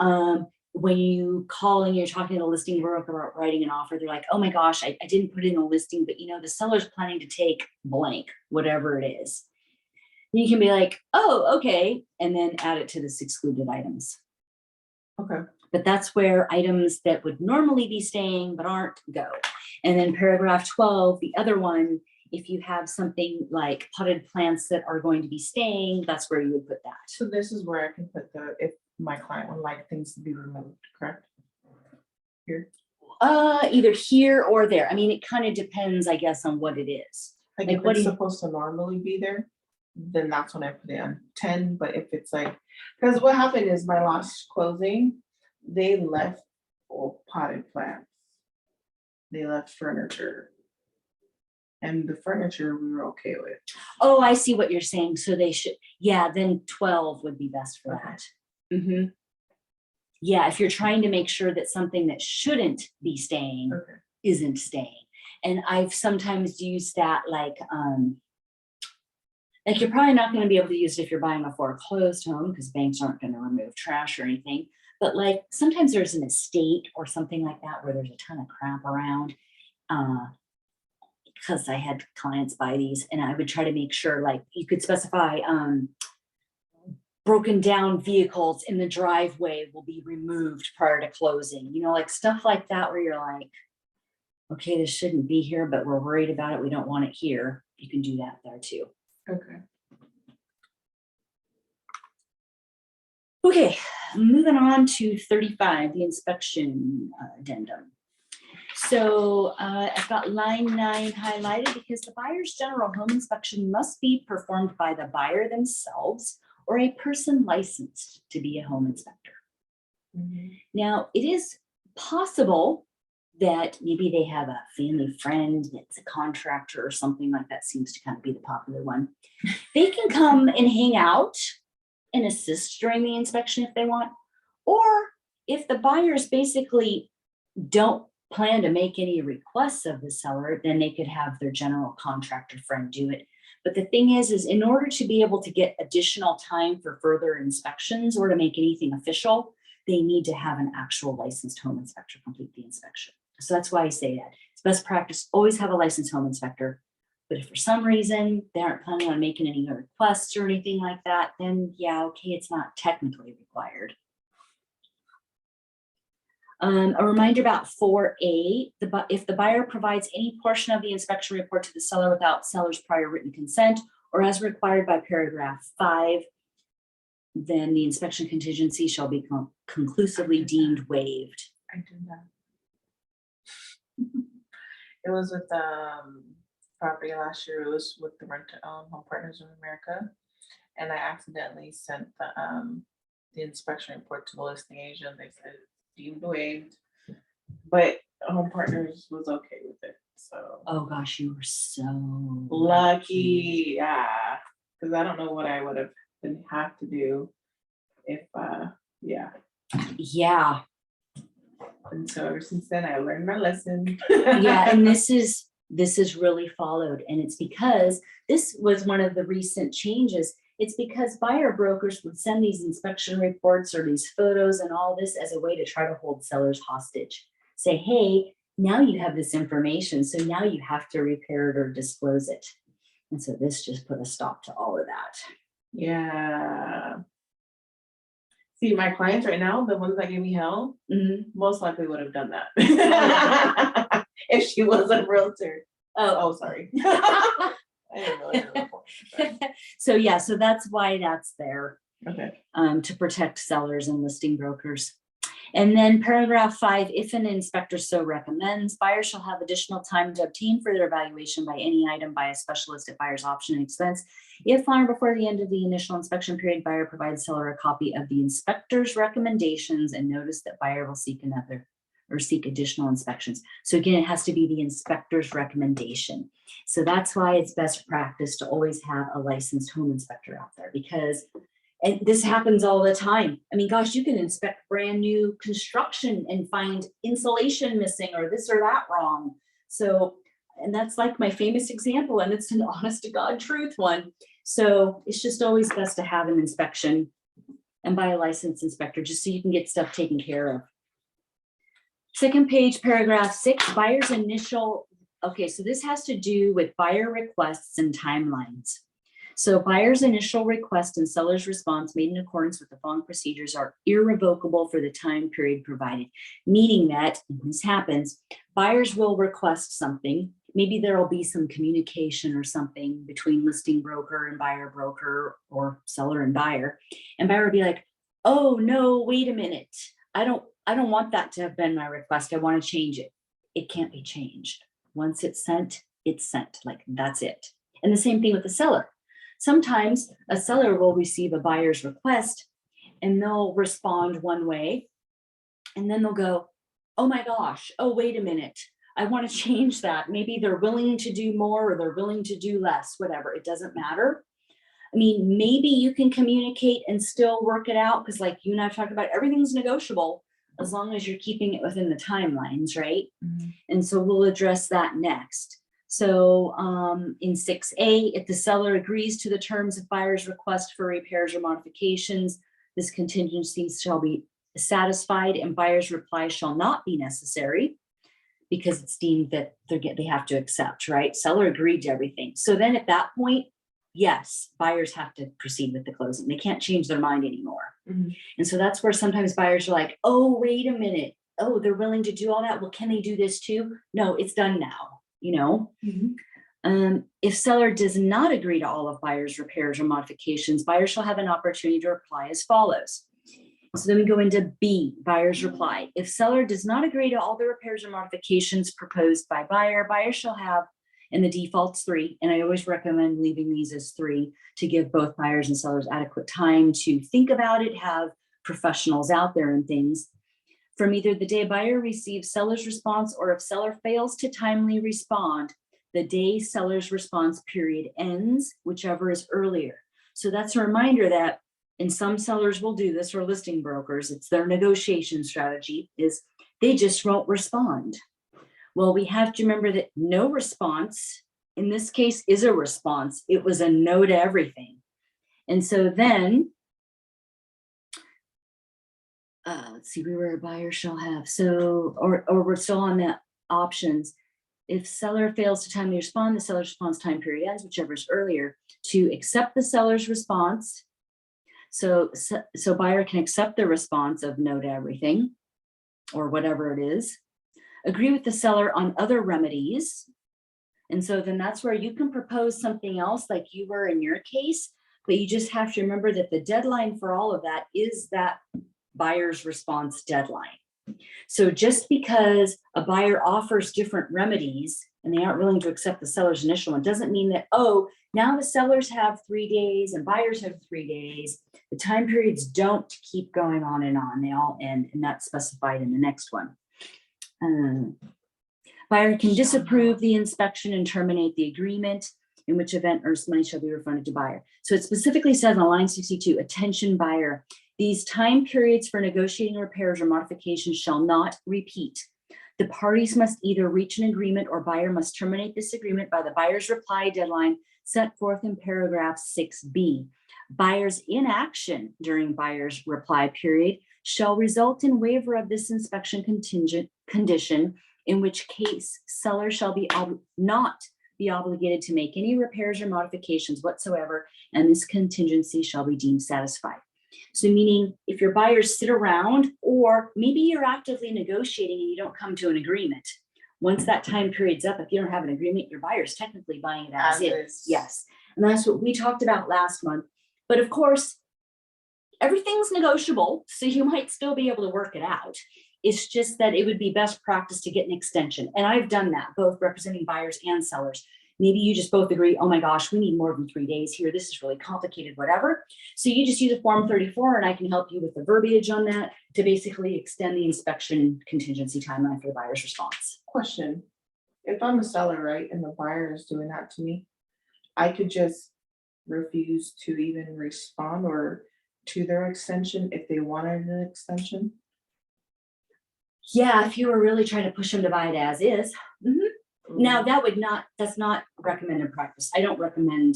when you call and you're talking to the listing broker about writing an offer, they're like, oh my gosh, I didn't put in a listing, but you know, the seller's planning to take blank, whatever it is. You can be like, oh, okay, and then add it to this excluded items. Okay. But that's where items that would normally be staying but aren't go. And then paragraph 12, the other one, if you have something like potted plants that are going to be staying, that's where you would put that. So this is where I can put if my client would like things to be removed, correct? Here? Either here or there. I mean, it kind of depends, I guess, on what it is. Like if it's supposed to normally be there, then that's when I put it on 10. But if it's like, because what happened is my last closing, they left potted plants. They left furniture. And the furniture we were okay with. Oh, I see what you're saying. So they should, yeah, then 12 would be best for that. Mm-hmm. Yeah, if you're trying to make sure that something that shouldn't be staying isn't staying. And I've sometimes used that like you're probably not going to be able to use it if you're buying a foreclosed home because banks aren't going to remove trash or anything. But like sometimes there's an estate or something like that where there's a ton of crap around. Because I had clients buy these and I would try to make sure like you could specify broken down vehicles in the driveway will be removed prior to closing, you know, like stuff like that where you're like, okay, this shouldn't be here, but we're worried about it. We don't want it here. You can do that there too. Okay, moving on to 35, the inspection addendum. So I've got line 9 highlighted because the buyer's general home inspection must be performed by the buyer themselves or a person licensed to be a home inspector. Mm-hmm. Now, it is possible that maybe they have a family friend that's a contractor or something like that, seems to kind of be the popular one. They can come and hang out and assist during the inspection if they want. Or if the buyers basically don't plan to make any requests of the seller, then they could have their general contractor friend do it. But the thing is in order to be able to get additional time for further inspections or to make anything official, they need to have an actual licensed home inspector complete the inspection. So that's why I say that. It's best practice, always have a licensed home inspector. But if for some reason they aren't planning on making any requests or anything like that, then yeah, okay, it's not technically required. A reminder about 4A, if the buyer provides any portion of the inspection report to the seller without seller's prior written consent or as required by paragraph 5, then the inspection contingency shall be conclusively deemed waived. I did that. It was with property last year. It was with the Home Partners of America, and I accidentally sent the inspection report to the listing agent. They said deemed waived, but Home Partners was okay with it. So Oh gosh, you were so lucky, yeah. Because I don't know what I would have had to do if yeah. Yeah. And so ever since then, I learned my lesson. Yeah, and this is really followed, and it's because this was one of the recent changes. It's because buyer brokers would send these inspection reports or these photos and all this as a way to try to hold sellers hostage. Say, hey, now you have this information, so now you have to repair it or disclose it. And so this just put a stop to all of that. Yeah. See, my clients right now, the ones that give me hell, most likely would have done that if she was a realtor. Oh, sorry. I didn't realize it was So yeah, so that's why that's there. Okay. To protect sellers and listing brokers. And then paragraph 5, if an inspector so recommends, buyers shall have additional time to obtain further evaluation by any item by a specialist at buyer's option and expense. If on or before the end of the initial inspection period, buyer provides seller a copy of the inspector's recommendations and notice that buyer will seek additional inspections. So again, it has to be the inspector's recommendation. So that's why it's best practice to always have a licensed home inspector out there, because and this happens all the time. I mean, gosh, you can inspect brand new construction and find insulation missing or this or that wrong. So, and that's like my famous example, and it's an honest to God truth one. So it's just always best to have an inspection and by a licensed inspector, just so you can get stuff taken care of. Second page, paragraph 6, buyer's initial. Okay, so this has to do with buyer requests and timelines. So buyer's initial request and seller's response made in accordance with the following procedures are irrevocable for the time period provided, meaning that, when this happens, buyers will request something. Maybe there will be some communication or something between listing broker and buyer broker or seller and buyer. And buyer will be like, oh no, wait a minute. I don't want that to have been my request. I want to change it. It can't be changed. Once it's sent, like that's it. And the same thing with the seller. Sometimes a seller will receive a buyer's request and they'll respond one way and then they'll go, oh my gosh, oh, wait a minute. I want to change that. Maybe they're willing to do more or they're willing to do less, whatever. It doesn't matter. I mean, maybe you can communicate and still work it out because like you and I've talked about, everything's negotiable as long as you're keeping it within the timelines, right? Mm-hmm. And so we'll address that next. So in 6A, if the seller agrees to the terms of buyer's request for repairs or modifications, this contingency shall be satisfied and buyer's reply shall not be necessary because it's deemed that they have to accept, right? Seller agreed to everything. So then at that point, yes, buyers have to proceed with the closing. They can't change their mind anymore. Mm-hmm. And so that's where sometimes buyers are like, oh, wait a minute. Oh, they're willing to do all that. Well, can they do this too? No, it's done now. You know, if seller does not agree to all of buyer's repairs or modifications, buyer shall have an opportunity to reply as follows. So then we go into B, buyer's reply. If seller does not agree to all the repairs or modifications proposed by buyer, buyer shall have, and the default's 3, and I always recommend leaving these as 3 to give both buyers and sellers adequate time to think about it, have professionals out there and things. From either the day buyer receives seller's response or if seller fails to timely respond, the day seller's response period ends, whichever is earlier. So that's a reminder that and some sellers will do this, or listing brokers, it's their negotiation strategy, is they just won't respond. Well, we have to remember that no response in this case is a response. It was a no to everything. And so then, let's see, we were a buyer shall have, so, or we're still on the options. If seller fails to timely respond, the seller's response time period ends, whichever is earlier. To accept the seller's response, so buyer can accept the response of no to everything, or whatever it is. Agree with the seller on other remedies. And so then that's where you can propose something else like you were in your case, but you just have to remember that the deadline for all of that is that buyer's response deadline. So just because a buyer offers different remedies and they aren't willing to accept the seller's initial one doesn't mean that, oh, now the sellers have 3 days and buyers have 3 days. The time periods don't keep going on. They all end, and that's specified in the next one. Buyer can disapprove the inspection and terminate the agreement, in which event earnest money shall be refunded to buyer. So it specifically says on line 62, attention buyer, these time periods for negotiating repairs or modifications shall not repeat. The parties must either reach an agreement or buyer must terminate this agreement by the buyer's reply deadline set forth in paragraph 6B. Buyer's inaction during buyer's reply period shall result in waiver of this inspection contingent condition, in which case seller shall be not be obligated to make any repairs or modifications whatsoever, and this contingency shall be deemed satisfied. So meaning if your buyers sit around, or maybe you're actively negotiating and you don't come to an agreement, once that time period's up, if you don't have an agreement, your buyer's technically buying it as is. Yes. And that's what we talked about last month. But of course, everything's negotiable, so you might still be able to work it out. It's just that it would be best practice to get an extension. And I've done that, both representing buyers and sellers. Maybe you just both agree, oh my gosh, we need more than 3 days here. This is really complicated, whatever. So you just use a form 34 and I can help you with the verbiage on that to basically extend the inspection contingency timeline for the buyer's response. Question. If I'm a seller, right, and the buyer is doing that to me, I could just refuse to even respond or to their extension if they wanted an extension? Yeah, if you were really trying to push them to buy it as is. Now that's not recommended practice. I don't recommend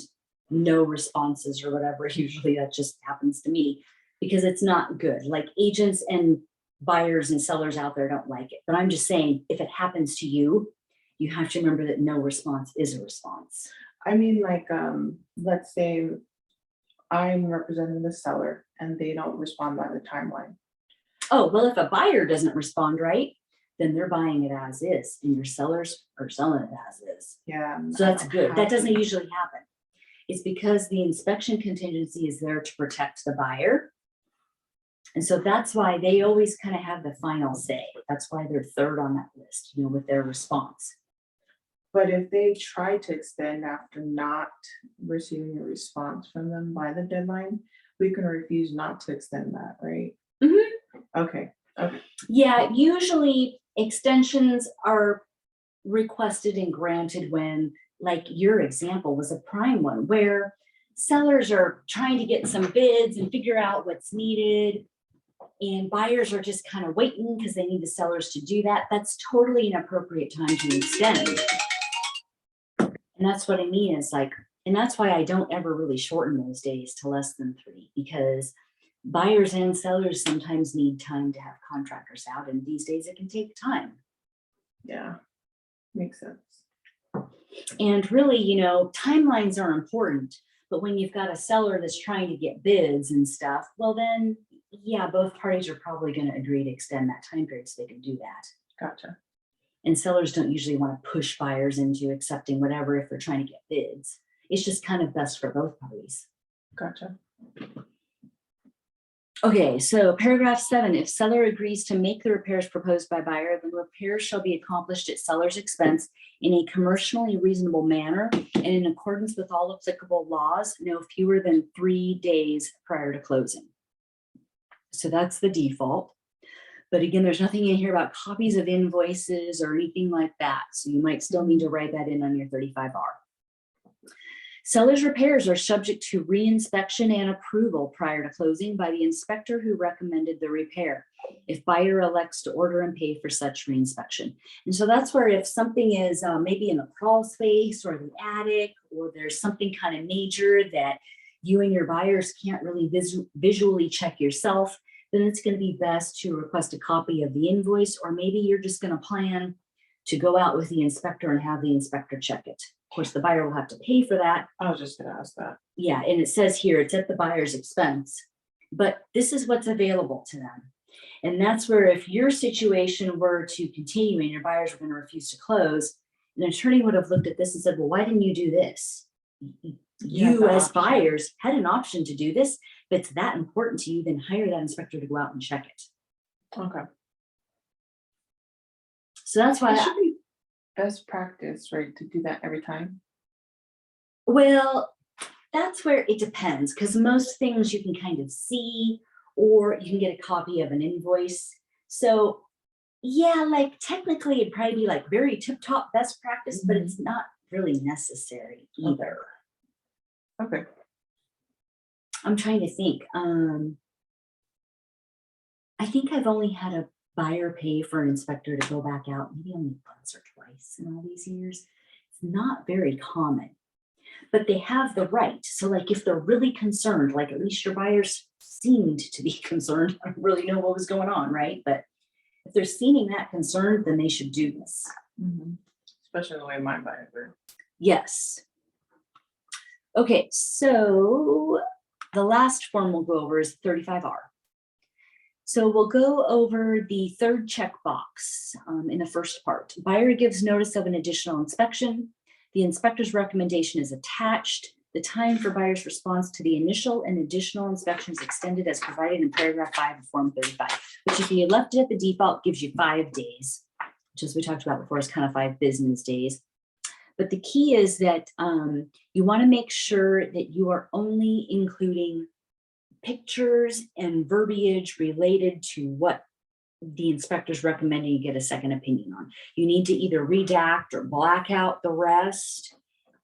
no responses or whatever. Usually that just happens to me because it's not good. Like agents and buyers and sellers out there don't like it. But I'm just saying, if it happens to you, you have to remember that no response is a response. I mean, like, let's say I'm representing the seller and they don't respond by the timeline. Oh, well, if a buyer doesn't respond right, then they're buying it as is, and your sellers are selling it as is. Yeah. So that's good. That doesn't usually happen. It's because the inspection contingency is there to protect the buyer. And so that's why they always kind of have the final say. That's why they're third on that list, you know, with their response. But if they try to extend after not receiving a response from them by the deadline, we can refuse not to extend that, right? Okay. Yeah, usually extensions are requested and granted when, like your example was a prime one, where sellers are trying to get some bids and figure out what's needed, and buyers are just kind of waiting because they need the sellers to do that. That's totally an appropriate time to extend. And that's what I mean is like, and that's why I don't ever really shorten those days to less than 3, because buyers and sellers sometimes need time to have contractors out, and these days it can take time. Yeah, makes sense. And really, you know, timelines are important, but when you've got a seller that's trying to get bids and stuff, well then, yeah, both parties are probably going to agree to extend that time period so they can do that. Gotcha. And sellers don't usually want to push buyers into accepting whatever if they're trying to get bids. It's just kind of best for both parties. Gotcha. Okay, so paragraph 7, if seller agrees to make the repairs proposed by buyer, then repairs shall be accomplished at seller's expense in a commercially reasonable manner and in accordance with all applicable laws, no fewer than 3 days prior to closing. So that's the default. But again, there's nothing in here about copies of invoices or anything like that. So you might still need to write that in on your 35R. Seller's repairs are subject to re-inspection and approval prior to closing by the inspector who recommended the repair, if buyer elects to order and pay for such re-inspection. And so that's where if something is maybe in the crawl space or the attic, or there's something kind of major that you and your buyers can't really visually check yourself, then it's going to be best to request a copy of the invoice, or maybe you're just going to plan to go out with the inspector and have the inspector check it. Of course, the buyer will have to pay for that. I was just gonna ask that. Yeah, and it says here it's at the buyer's expense, but this is what's available to them. And that's where if your situation were to continue and your buyers were going to refuse to close, an attorney would have looked at this and said, well, why didn't you do this? You as buyers had an option to do this. If it's that important to you, then hire that inspector to go out and check it. Okay. So that's why It should be best practice, right, to do that every time. well, that's where it depends, because most things you can kind of see, or you can get a copy of an invoice. So yeah, like technically it'd probably be like very tip-top best practice, but it's not really necessary either. Okay. I'm trying to think. I think I've only had a buyer pay for an inspector to go back out maybe only once or twice in all these years. It's not very common, but they have the right. So like if they're really concerned, like at least your buyers seemed to be concerned, I don't really know what was going on, right? But if they're seeming that concerned, then they should do this. Especially the way my buyers are. Yes. Okay, so the last form we'll go over is 35R. So we'll go over the third checkbox in the first part. Buyer gives notice of an additional inspection. The inspector's recommendation is attached. The time for buyer's response to the initial and additional inspection is extended as provided in paragraph 5 of Form 35, which if you left it at the default gives you 5 days, which as we talked about before is kind of 5 business days. But the key is that you want to make sure that you are only including pictures and verbiage related to what the inspector's recommending you get a second opinion on. You need to either redact or black out the rest,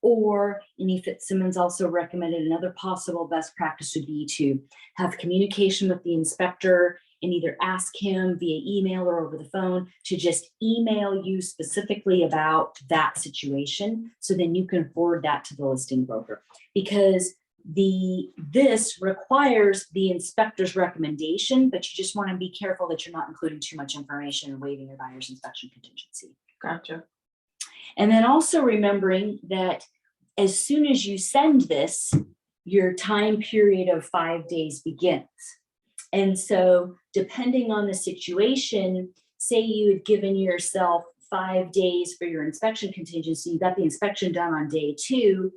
or Amy Fitzsimmons also recommended another possible best practice would be to have communication with the inspector and either ask him via email or over the phone to just email you specifically about that situation. So then you can forward that to the listing broker, because this requires the inspector's recommendation, but you just want to be careful that you're not including too much information and waiving your buyer's inspection contingency. Gotcha. And then also remembering that as soon as you send this, your time period of 5 days begins. And so depending on the situation, say you had given yourself 5 days for your inspection contingency, you got the inspection done on day 2.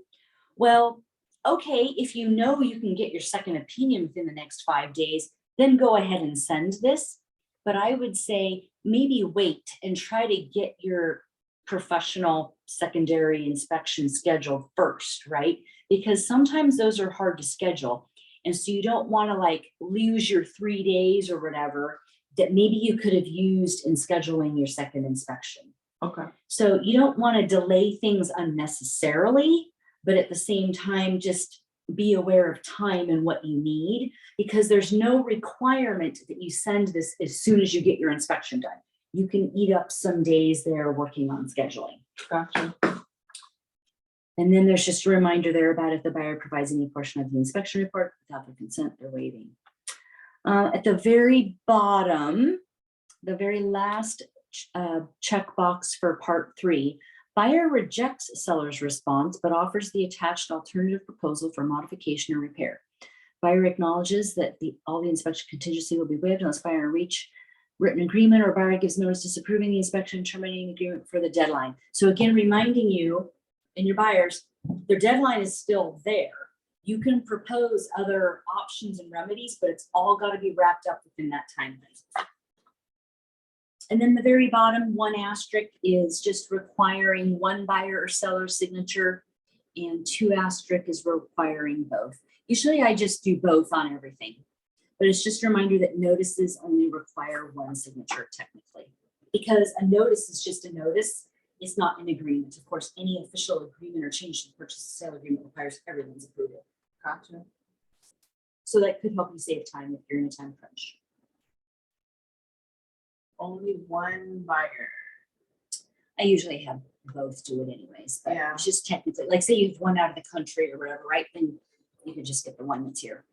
Well, okay, if you know you can get your second opinion within the next 5 days, then go ahead and send this. But I would say maybe wait and try to get your professional secondary inspection scheduled first, right? Because sometimes those are hard to schedule. And so you don't want to like lose your 3 days or whatever that maybe you could have used in scheduling your second inspection. Okay. So you don't want to delay things unnecessarily, but at the same time, just be aware of time and what you need, because there's no requirement that you send this as soon as you get your inspection done. You can eat up some days there working on scheduling. Gotcha. And then there's just a reminder there about if the buyer provides any portion of the inspection report without their consent, they're waiving. At the very bottom, the very last checkbox for part 3, buyer rejects seller's response, but offers the attached alternative proposal for modification or repair. Buyer acknowledges that all the inspection contingency will be waived unless buyer reach written agreement, or buyer gives notice disapproving the inspection and terminating the agreement for the deadline. So again, reminding you and your buyers, their deadline is still there. You can propose other options and remedies, but it's all got to be wrapped up within that time frame. And then the very bottom, 1 asterisk is just requiring 1 buyer or seller signature, and 2 asterisk is requiring both. Usually I just do both on everything, but it's just a reminder that notices only require 1 signature technically, because a notice is just a notice. is not an agreement. Of course, any official agreement or change to the purchase and sale agreement requires everyone's approval. Gotcha. So that could help you save time if you're in a time crunch. Only one buyer. I usually have both do it anyways, but Yeah. it's just technically, like say you've one out of the country or whatever, right? Then you could just get the one that's here.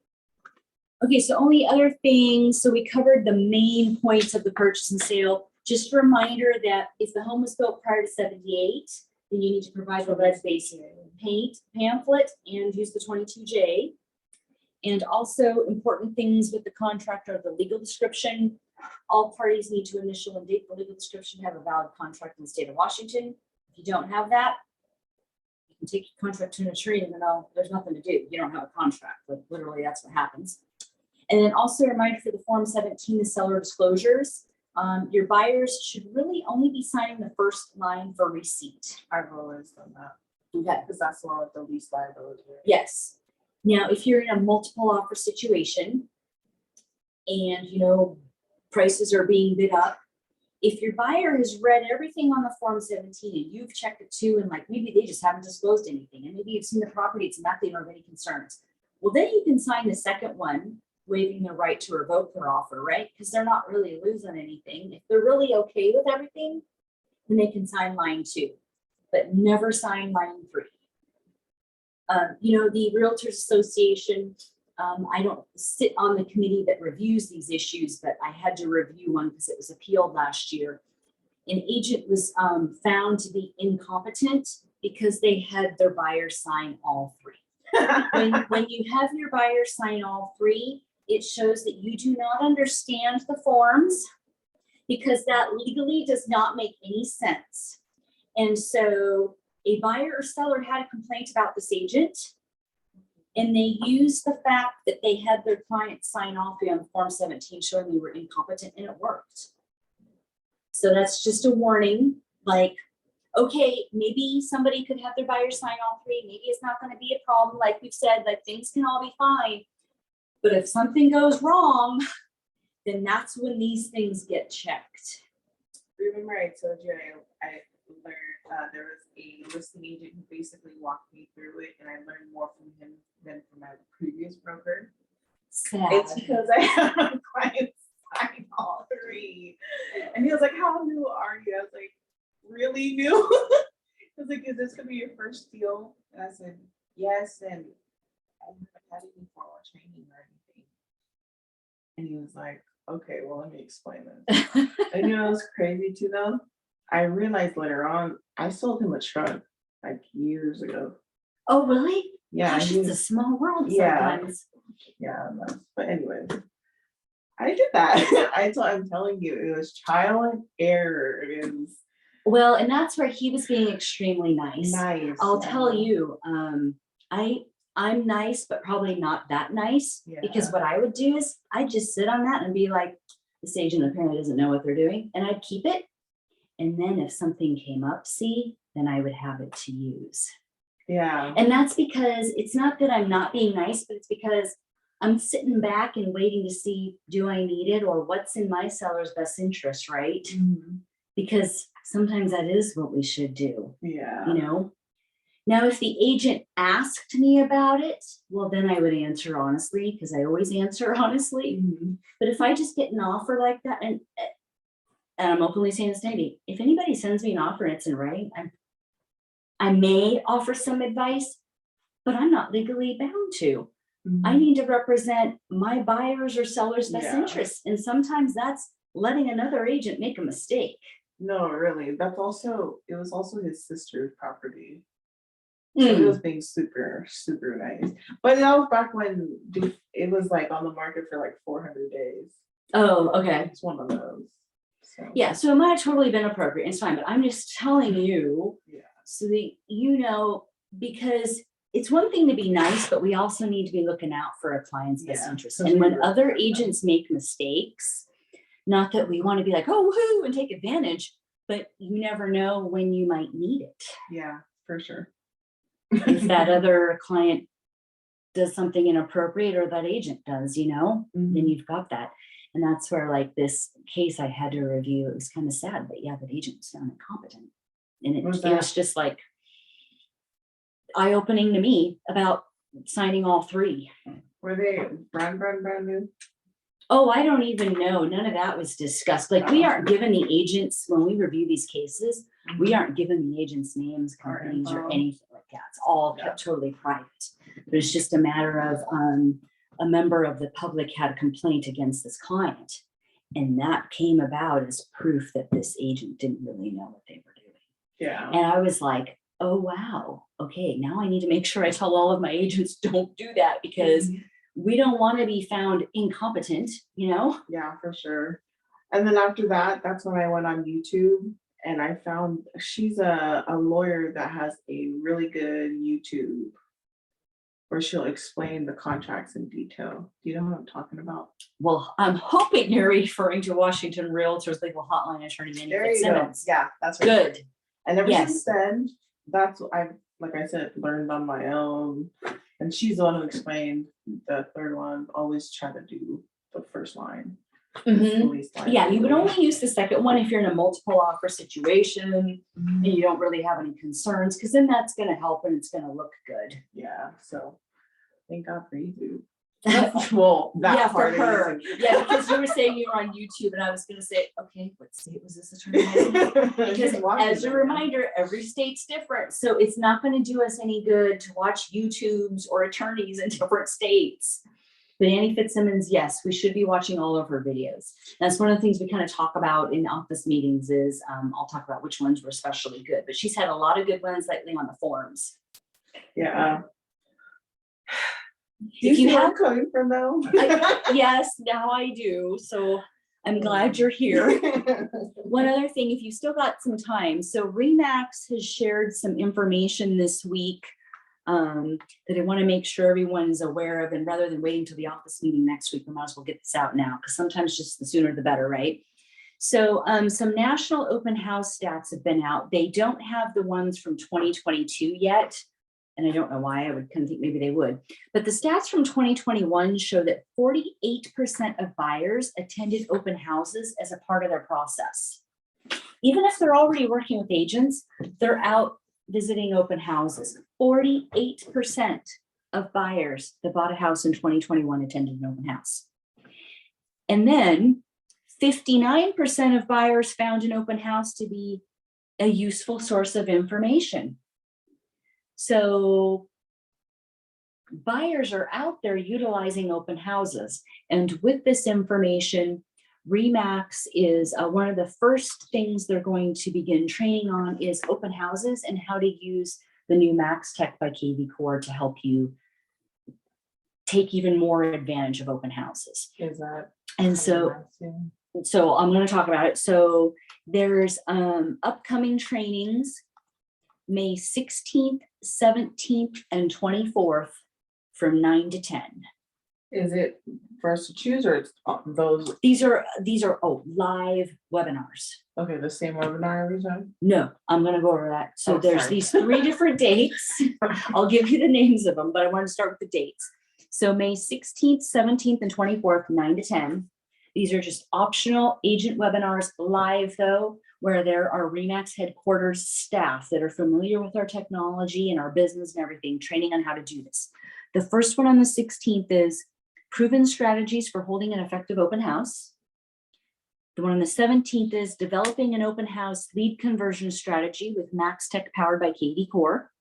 Okay, so only other things, so we covered the main points of the purchase and sale. Just a reminder that if the home was built prior to 78, then you need to provide the lead base paint pamphlet and use the 22J. And also important things with the contract are the legal description. All parties need to initial and date the legal description, have a valid contract in the state of Washington. If you don't have that, you can take your contract to an attorney and then there's nothing to do. You don't have a contract, but literally that's what happens. And then also a reminder for the Form 17, the seller disclosures. Your buyers should really only be signing the first line for receipt. I've always done that. Okay. Because that's the one with the least liability. Right? Yes. Now, if you're in a multiple offer situation and, you know, prices are being bid up, if your buyer has read everything on the Form 17 and you've checked it too, and like maybe they just haven't disclosed anything, and maybe you've seen the property, it's nothing or any concerns. Well, then you can sign the second one, waiving the right to revoke their offer, right? Because they're not really losing anything. If they're really okay with everything, then they can sign line 2, but never sign line 3. You know, the Realtors Association, I don't sit on the committee that reviews these issues, but I had to review one because it was appealed last year. An agent was found to be incompetent because they had their buyer sign all 3. When you have your buyer sign all 3, it shows that you do not understand the forms, because that legally does not make any sense. And so a buyer or seller had a complaint about this agent, and they used the fact that they had their client sign off on Form 17 showing they were incompetent, and it worked. So that's just a warning, like, okay, maybe somebody could have their buyer sign all 3. Maybe it's not going to be a problem. Like we've said, like things can all be fine. But if something goes wrong, then that's when these things get checked. Remember I told you I learned there was a listing agent who basically walked me through it, and I learned more from him than from my previous broker. Sad. It's because I had my clients sign all 3. And he was like, how new are you? I was like, really new? He was like, is this gonna be your first deal? And I said, yes, and I haven't had any formal training or anything. And he was like, okay, well, let me explain this. And you know what's crazy too though? I realized later on, I sold him a truck like years ago. Oh, really? Yeah. Gosh, it's a small world Yeah. sometimes. Yeah, but anyway, I did that. I'm telling you, it was trial and error. It is Well, and that's where he was being extremely nice. nice. I'll tell you, I'm nice, but probably not that nice, because what I would do is I'd just sit on that and be like, this agent apparently doesn't know what they're doing, and I'd keep it. And then if something came up, then I would have it to use. Yeah. And that's because it's not that I'm not being nice, but it's because I'm sitting back and waiting to see, do I need it, or what's in my seller's best interest, right? Mm-hmm. Because sometimes that is what we should do. Yeah. You know? Now, if the agent asked me about it, well, then I would answer honestly, because I always answer honestly. Mm-hmm. But if I just get an offer like that, and I'm openly saying this to anybody, if anybody sends me an offer and it's in writing, I may offer some advice, but I'm not legally bound to. Mm-hmm. I need to represent my buyers or sellers' best interests. And sometimes that's letting another agent make a mistake. No, really. It was also his sister's property. So it was being super, super nice. But that was back when it was like on the market for like 400 days. Oh, okay. It's one of those. So. Yeah, so it might have totally been appropriate. It's fine, but I'm just telling you, so that you know, because it's one thing to be nice, but we also need to be looking out for a client's best interest. And when other agents make mistakes, not that we want to be like, oh, woohoo, and take advantage, but you never know when you might need it. Yeah, for sure. If that other client does something inappropriate, or that agent does, you know, then you've got that. And that's where, like, this case I had to review, it was kind of sad, but yeah, that agent was found incompetent. And it What's was just like eye-opening to me about signing all three. Were they brand new? Oh, I don't even know. None of that was discussed. Like, we aren't given the agents, when we review these cases, we aren't given the agents' names, companies, or anything like that. It's all kept totally private. But it's just a matter of a member of the public had a complaint against this client. And that came about as proof that this agent didn't really know what they were doing. Yeah. And I was like, oh, wow. Okay, now I need to make sure I tell all of my agents don't do that, because we don't want to be found incompetent, you know? Yeah, for sure. And then after that, that's when I went on YouTube and I found she's a lawyer that has a really good YouTube where she'll explain the contracts in detail. Do you know what I'm talking about? Well, I'm hoping you're referring to Washington Realtors Legal Hotline Attorney Manny There you go. Fitzsimmons. Yeah, that's right. Good. And ever Yes. since then, that's what I've, like I said, learned on my own. And she's the one who explained the third one. Always try to do the first line. Yeah, you would only use the second one if you're in a multiple offer situation and you don't really have any concerns, because then that's going to help and it's going to look good. Yeah, so thank God for YouTube. Well, that yeah, for part of her. it. Yeah, because you were saying you were on YouTube, and I was going to say, okay, what state was this attorney in? Because as a reminder, every state's different. So it's not going to do us any good to watch YouTubes or attorneys in different states. But Annie Fitzsimmons, yes, we should be watching all of her videos. That's one of the things we kind of talk about in office meetings is I'll talk about which ones were especially good. But she's had a lot of good ones lately on the forums. Yeah. If you have coming from though? yes, now I do. So I'm glad you're here. One other thing, if you still got some time, so RE/MAX has shared some information this week that I want to make sure everyone's aware of. And rather than waiting till the office meeting next week, we might as well get this out now, because sometimes just the sooner the better, right? So some national open house stats have been out. They don't have the ones from 2022 yet. And I don't know why. I would kind of think maybe they would. But the stats from 2021 show that 48% of buyers attended open houses as a part of their process. Even if they're already working with agents, they're out visiting open houses. 48% of buyers that bought a house in 2021 attended an open house. And then 59% of buyers found an open house to be a useful source of information. So buyers are out there utilizing open houses. And with this information, RE/MAX is one of the first things they're going to begin training on is open houses and how to use the new Max Tech by KV Core to help you take even more advantage of open houses. Is that? And so I'm going to talk about it. So there's upcoming trainings May 16th, 17th, and 24th from 9 to 10. Is it for us to choose, or it's those? These are live webinars. Okay, the same webinar every time? No, I'm going to go over that. So there's sorry. these 3 different dates. I'll give you the names of them, but I want to start with the dates. So May 16th, 17th, and 24th, 9 to 10. These are just optional agent webinars, live though, where there are RE/MAX headquarters staff that are familiar with our technology and our business and everything, training on how to do this. The first one on the 16th is proven strategies for holding an effective open house. The one on the 17th is developing an open house lead conversion strategy with Max Tech powered by KV Core.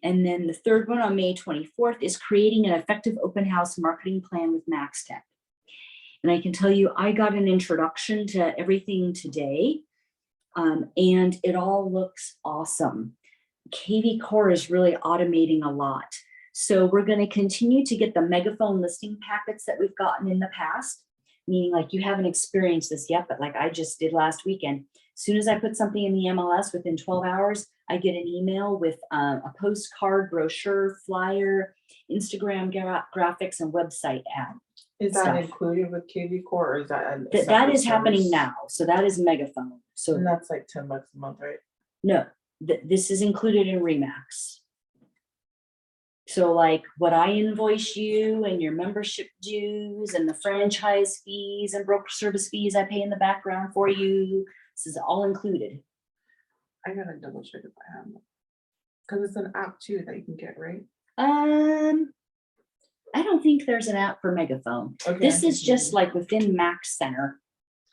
And then the third one on May 24th is creating an effective open house marketing plan with Max Tech. And I can tell you, I got an introduction to everything today, and it all looks awesome. KV Core is really automating a lot. So we're going to continue to get the megaphone listing packets that we've gotten in the past, meaning like you haven't experienced this yet, but like I just did last weekend. As soon as I put something in the MLS, within 12 hours, I get an email with a postcard, brochure, flyer, Instagram graphics, and website ad. Is that included with KV Core, or is that that is happening now? So that is megaphone. So and that's like $10 a month, right? No, this is included in RE/MAX. So like what I invoice you and your membership dues and the franchise fees and broker service fees I pay in the background for you, this is all included. I gotta double check if I have it. Cause it's an app too that you can get, right? I don't think there's an app for Megaphone. Okay. This is just like within Max Center.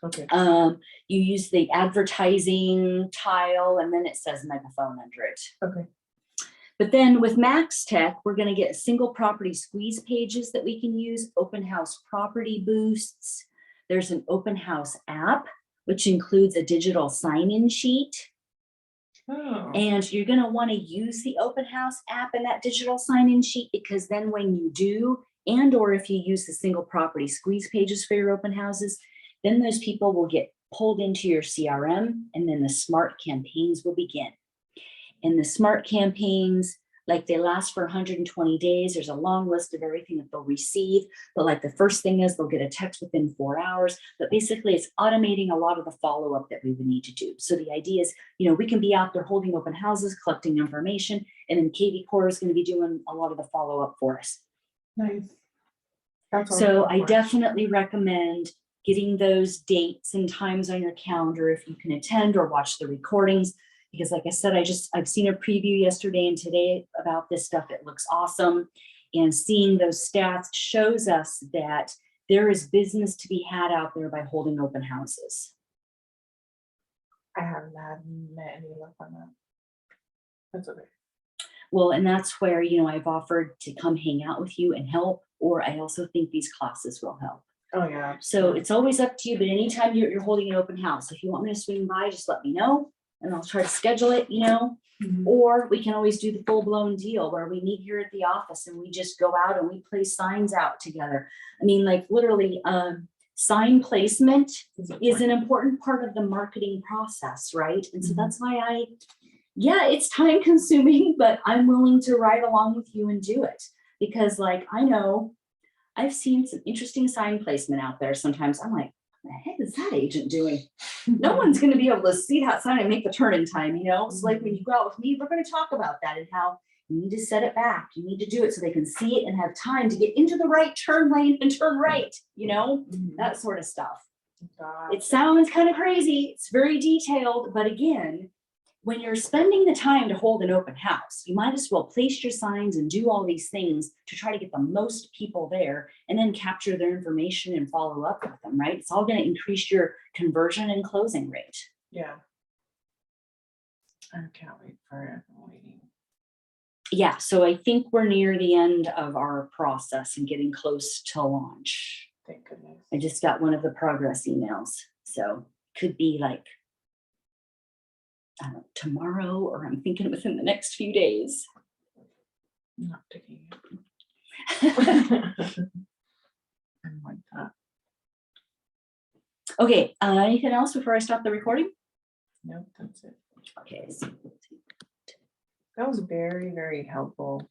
Okay. You use the advertising tile and then it says Megaphone under it. Okay. But then with Max Tech, we're going to get single property squeeze pages that we can use, open house property boosts. There's an open house app, which includes a digital sign-in sheet. Oh. And you're going to want to use the open house app and that digital sign-in sheet, because then when you do, and or if you use the single property squeeze pages for your open houses, then those people will get pulled into your CRM, and then the smart campaigns will begin. And the smart campaigns, like they last for 120 days. There's a long list of everything that they'll receive. But like the first thing is they'll get a text within 4 hours. But basically it's automating a lot of the follow-up that we would need to do. So the idea is, we can be out there holding open houses, collecting information, and then KV Core is going to be doing a lot of the follow-up for us. Nice. That's So I definitely recommend getting those dates and times on your calendar if you can attend or watch the recordings. Because like I said, I've seen a preview yesterday and today about this stuff. It looks awesome. And seeing those stats shows us that there is business to be had out there by holding open houses. I haven't met any luck on that. That's okay. Well, and that's where, I've offered to come hang out with you and help, or I also think these classes will help. Oh yeah. So it's always up to you, but anytime you're holding an open house, if you want me to swing by, just let me know. And I'll try to schedule it, Mhm. or we can always do the full blown deal where we meet here at the office and we just go out and we place signs out together. I mean, like literally, sign placement is an important part of the marketing process, right? And so that's why it's time consuming, but I'm willing to ride along with you and do it, because like, I know I've seen some interesting sign placement out there. Sometimes I'm like, what the heck is that agent doing? No one's going to be able to see that sign and make the turn in time, So like when you go out with me, we're going to talk about that and how you need to set it back. You need to do it so they can see it and have time to get into the right turn lane and turn right, that sort of stuff. It sounds kind of crazy. It's very detailed, but again, when you're spending the time to hold an open house, you might as well place your signs and do all these things to try to get the most people there and then capture their information and follow up with them, right? It's all going to increase your conversion and closing rate. Yeah. I can't wait for it. I'm waiting. Yeah, so I think we're near the end of our process and getting close to launch. Thank goodness. I just got one of the progress emails. So could be like, I don't know, tomorrotomorrow, or I'm thinking within the next few days. I'm not taking it. I'm like that. Okay, anything else before I stop the recording? Nope, that's it. Okay. So That was very, very helpful.